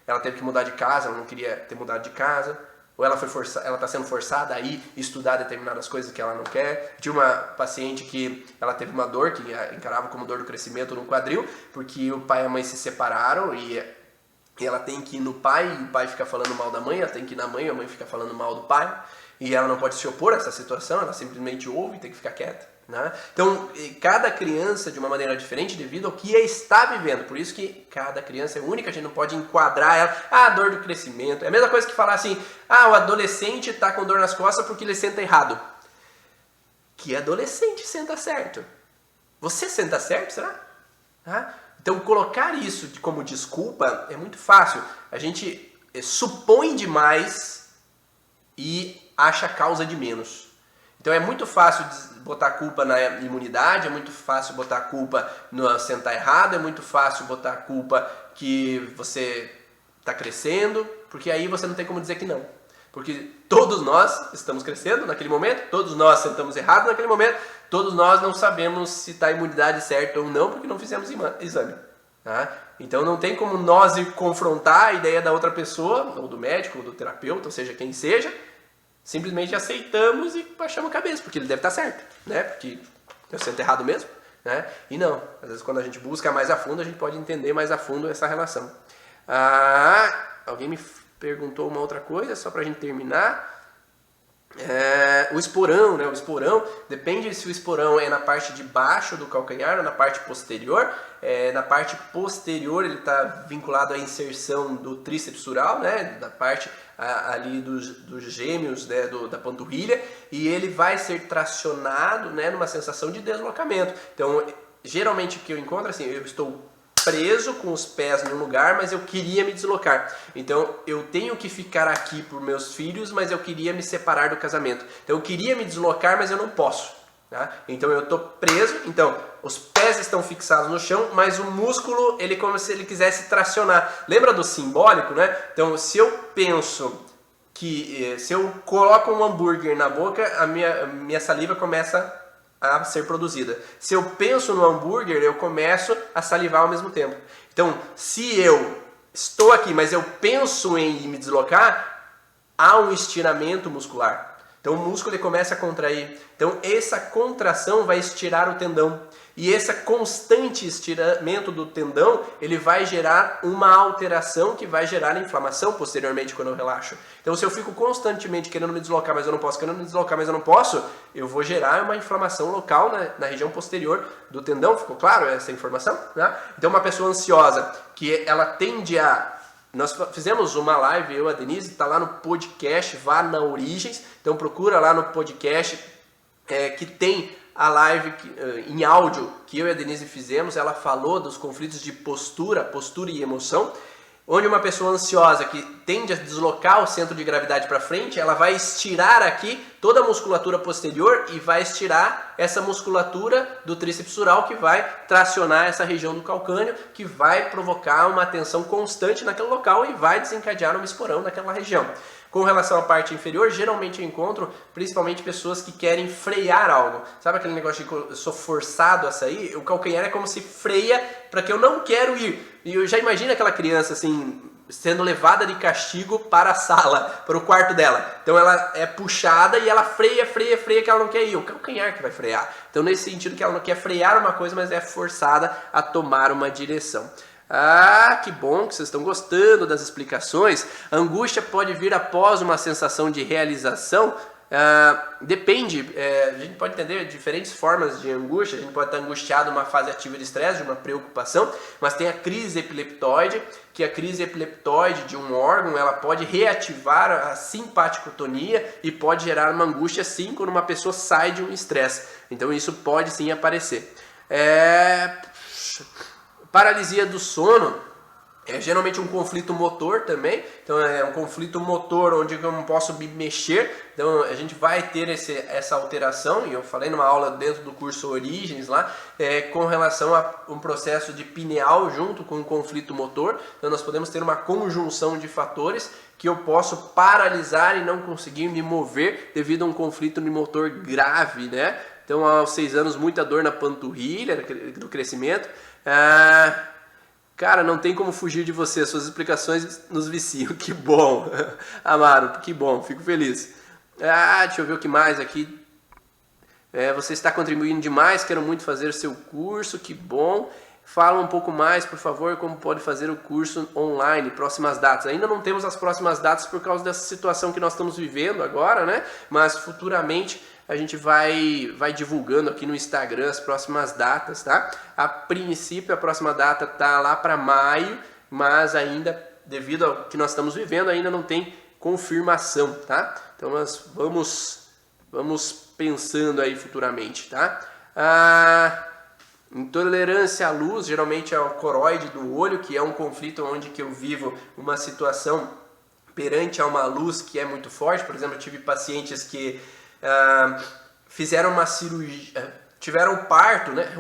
Speaker 1: ela teve que mudar de casa, ela não queria ter mudado de casa, ou ela está sendo forçada a ir estudar determinadas coisas que ela não quer. Tinha uma paciente que ela teve uma dor, que encarava como dor do crescimento no quadril, porque o pai e a mãe se separaram e ela tem que ir no pai, e o pai fica falando mal da mãe, ela tem que ir na mãe, a mãe fica falando mal do pai, e ela não pode se opor a essa situação, ela simplesmente ouve e tem que ficar quieta. Né? Então, cada criança de uma maneira diferente devido ao que está vivendo, por isso que cada criança é única, a gente não pode enquadrar ela, dor do crescimento. É a mesma coisa que falar assim, o adolescente está com dor nas costas porque ele senta errado. Que adolescente senta certo? Você senta certo, será? Então, colocar isso como desculpa é muito fácil. A gente supõe demais e acha causa de menos. Então, é muito fácil botar a culpa na imunidade, é muito fácil botar a culpa no sentar errado, é muito fácil botar a culpa que você está crescendo, porque aí você não tem como dizer que não. Porque todos nós estamos crescendo naquele momento, todos nós sentamos errado naquele momento, todos nós não sabemos se está a imunidade certa ou não, porque não fizemos exame. Tá? Então não tem como nós ir confrontar a ideia da outra pessoa, ou do médico, ou do terapeuta, ou seja, quem seja, simplesmente aceitamos e baixamos a cabeça, porque ele deve estar certo, né? Porque eu sento errado mesmo. Né? E não, às vezes quando a gente busca mais a fundo, a gente pode entender mais a fundo essa relação. Alguém me perguntou uma outra coisa, só para a gente terminar. O esporão, né? O esporão, depende se o esporão é na parte de baixo do calcanhar ou na parte posterior. Na parte posterior ele está vinculado à inserção do tríceps sural, né? Da parte ali dos gêmeos, né? Da panturrilha, e ele vai ser tracionado, né? Numa sensação de deslocamento. Então, geralmente o que eu encontro assim, eu estou preso com os pés num lugar, mas eu queria me deslocar. Então, eu tenho que ficar aqui por meus filhos, mas eu queria me separar do casamento. Então, eu queria me deslocar, mas eu não posso. Tá? Então, eu estou preso. Então, os pés estão fixados no chão, mas o músculo, ele é como se ele quisesse tracionar. Lembra do simbólico, né? Então, se eu penso que se eu coloco um hambúrguer na boca, a minha saliva começa a ser produzida. Se eu penso no hambúrguer, eu começo a salivar ao mesmo tempo. Então, se eu estou aqui, mas eu penso em me deslocar, há um estiramento muscular. Então, o músculo ele começa a contrair. Então, essa contração vai estirar o tendão. E esse constante estiramento do tendão, ele vai gerar uma alteração que vai gerar inflamação posteriormente quando eu relaxo. Então, se eu fico constantemente querendo me deslocar, mas eu não posso, querendo me deslocar, mas eu não posso, eu vou gerar uma inflamação local na região posterior do tendão. Ficou claro essa informação? Né? Então, uma pessoa ansiosa, que ela tende a... Nós fizemos uma live, eu e a Denise, está lá no podcast, vá na Origens. Então, procura lá no podcast que tem a live em áudio que eu e a Denise fizemos. Ela falou dos conflitos de postura e emoção, onde uma pessoa ansiosa que tende a deslocar o centro de gravidade para frente, ela vai estirar aqui toda a musculatura posterior e vai estirar essa musculatura do tríceps sural, que vai tracionar essa região do calcâneo, que vai provocar uma tensão constante naquele local e vai desencadear um esporão naquela região. Com relação à parte inferior, geralmente eu encontro principalmente pessoas que querem frear algo. Sabe aquele negócio de que eu sou forçado a sair? O calcanhar é como se freia para que eu não quero ir. E eu já imagino aquela criança assim, sendo levada de castigo para a sala, para o quarto dela. Então ela é puxada e ela freia que ela não quer ir. O calcanhar que vai frear. Então nesse sentido que ela não quer frear uma coisa, mas é forçada a tomar uma direção. Ah, que bom que vocês estão gostando das explicações. A angústia pode vir após uma sensação de realização. Depende, a gente pode entender diferentes formas de angústia. A gente pode estar angustiado numa fase ativa de estresse, de uma preocupação, mas tem a crise epileptoide, que a crise epileptoide de um órgão, ela pode reativar a simpaticotonia e pode gerar uma angústia sim quando uma pessoa sai de um estresse. Então isso pode sim aparecer. Paralisia do sono é geralmente um conflito motor também, então é um conflito motor onde eu não posso me mexer, então a gente vai ter essa alteração, e eu falei numa aula dentro do curso Origens lá, com relação a um processo de pineal junto com o conflito motor, então nós podemos ter uma conjunção de fatores que eu posso paralisar e não conseguir me mover devido a um conflito de motor grave, né? Então aos 6 anos muita dor na panturrilha, do crescimento. Cara, não tem como fugir de você, suas explicações nos viciam. Que bom, Amaro, que bom, fico feliz. Deixa eu ver o que mais aqui. Você está contribuindo demais, quero muito fazer o seu curso, que bom. Fala um pouco mais, por favor, como pode fazer o curso online, próximas datas. Ainda não temos as próximas datas por causa dessa situação que nós estamos vivendo agora, né? Mas futuramente a gente vai divulgando aqui no Instagram as próximas datas, tá? A princípio a próxima data tá lá para maio, mas ainda, devido ao que nós estamos vivendo, ainda não tem confirmação, tá? Então nós vamos pensando aí futuramente, tá? Intolerância à luz, geralmente é o coroide do olho, que é um conflito onde que eu vivo uma situação perante a uma luz que é muito forte. Por exemplo, eu tive pacientes que fizeram uma cirurgia, tiveram parto, né?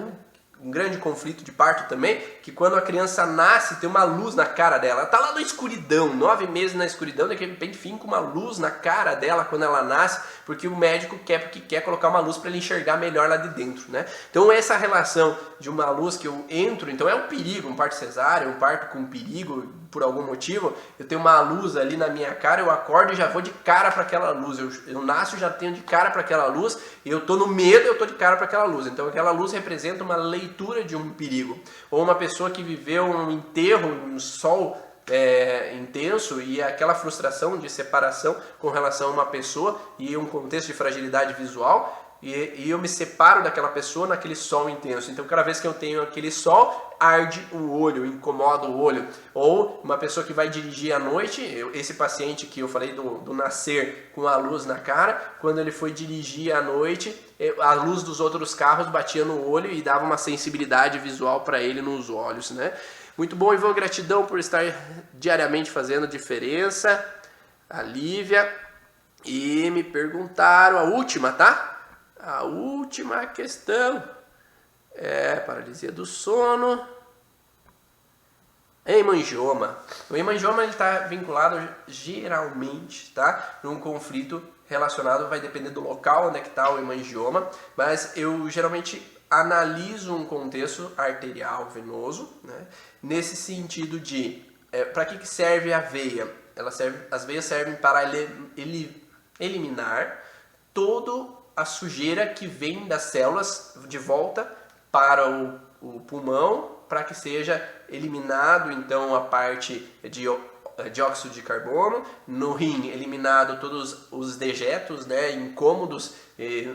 Speaker 1: Um grande conflito de parto também, que quando a criança nasce tem uma luz na cara dela. Ela tá lá na escuridão, 9 meses na escuridão, de repente fica uma luz na cara dela quando ela nasce, porque o médico quer colocar uma luz para ele enxergar melhor lá de dentro, né? Então essa relação de uma luz que eu entro, então é um perigo, um parto cesáreo, um parto com perigo, por algum motivo, eu tenho uma luz ali na minha cara, eu acordo e já vou de cara para aquela luz, eu nasço e já tenho de cara para aquela luz, e eu tô no medo, eu tô de cara para aquela luz, então aquela luz representa uma leitura de um perigo, ou uma pessoa que viveu um enterro, um sol intenso e aquela frustração de separação com relação a uma pessoa e um contexto de fragilidade visual, e eu me separo daquela pessoa naquele sol intenso. Então cada vez que eu tenho aquele sol, arde o olho, incomoda o olho. Ou uma pessoa que vai dirigir à noite, esse paciente que eu falei do nascer com a luz na cara, quando ele foi dirigir à noite, a luz dos outros carros batia no olho e dava uma sensibilidade visual para ele nos olhos, né? Muito bom, Ivan, gratidão por estar diariamente fazendo diferença. A Lívia. E me perguntaram a última, tá? A última questão paralisia do sono. Hemangioma. O hemangioma está vinculado geralmente, tá? Num conflito relacionado, vai depender do local onde é que está o hemangioma, mas eu geralmente analiso um contexto arterial venoso, né? Nesse sentido de para que serve a veia? As veias servem para eliminar todo a sujeira que vem das células de volta para o pulmão, para que seja eliminado então a parte de dióxido de carbono, no rim eliminado todos os dejetos, né, incômodos,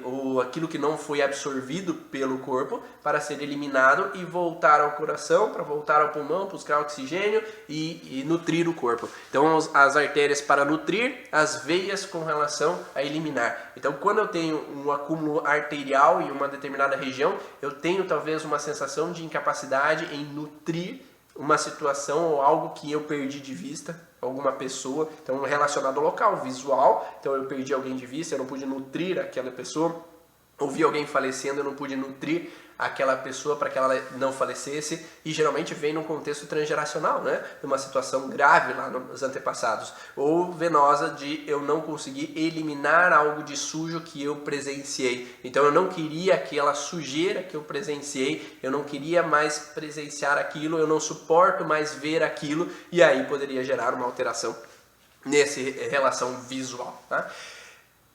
Speaker 1: ou aquilo que não foi absorvido pelo corpo para ser eliminado e voltar ao coração, para voltar ao pulmão, buscar oxigênio e nutrir o corpo. Então as artérias para nutrir, as veias com relação a eliminar. Então quando eu tenho um acúmulo arterial em uma determinada região, eu tenho talvez uma sensação de incapacidade em nutrir uma situação ou algo que eu perdi de vista, alguma pessoa, então relacionado ao local, visual, então eu perdi alguém de vista, eu não pude nutrir aquela pessoa, ouvi alguém falecendo, eu não pude nutrir aquela pessoa para que ela não falecesse, e geralmente vem num contexto transgeracional, né? Uma situação grave lá nos antepassados, ou venosa de eu não conseguir eliminar algo de sujo que eu presenciei. Então eu não queria aquela sujeira que eu presenciei, eu não queria mais presenciar aquilo, eu não suporto mais ver aquilo, e aí poderia gerar uma alteração nessa relação visual, tá?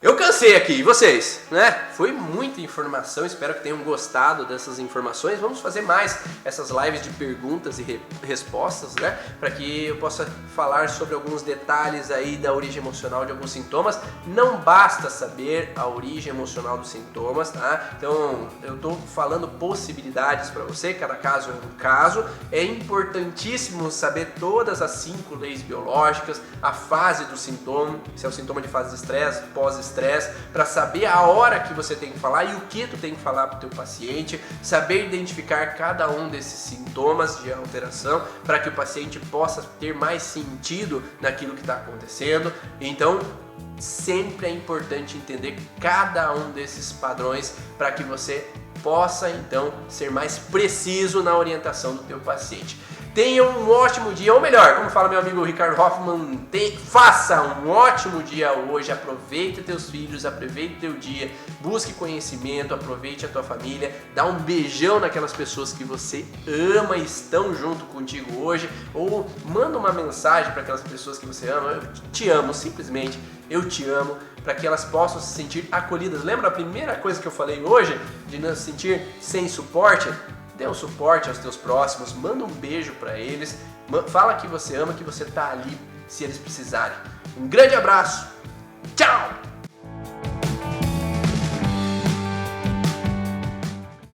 Speaker 1: Eu cansei aqui, e vocês, né? Foi muita informação, espero que tenham gostado dessas informações. Vamos fazer mais essas lives de perguntas e respostas, né? Para que eu possa falar sobre alguns detalhes aí da origem emocional de alguns sintomas. Não basta saber a origem emocional dos sintomas, tá? Então, eu tô falando possibilidades para você, cada caso é um caso. É importantíssimo saber todas as 5 leis biológicas, a fase do sintoma, se é o sintoma de fase de estresse, pós-estresse, para saber a hora que você tem que falar e o que tu tem que falar para o teu paciente, saber identificar cada um desses sintomas de alteração para que o paciente possa ter mais sentido naquilo que está acontecendo. Então, sempre é importante entender cada um desses padrões para que você possa então ser mais preciso na orientação do teu paciente. Tenha um ótimo dia, ou melhor, como fala meu amigo Ricardo Hoffman, faça um ótimo dia hoje, aproveite teus filhos, aproveite teu dia, busque conhecimento, aproveite a tua família, dá um beijão naquelas pessoas que você ama e estão junto contigo hoje, ou manda uma mensagem para aquelas pessoas que você ama, eu te amo, simplesmente, eu te amo, para que elas possam se sentir acolhidas. Lembra a primeira coisa que eu falei hoje, de não se sentir sem suporte? Dê um suporte aos teus próximos, manda um beijo para eles, fala que você ama, que você tá ali se eles precisarem. Um grande abraço, tchau!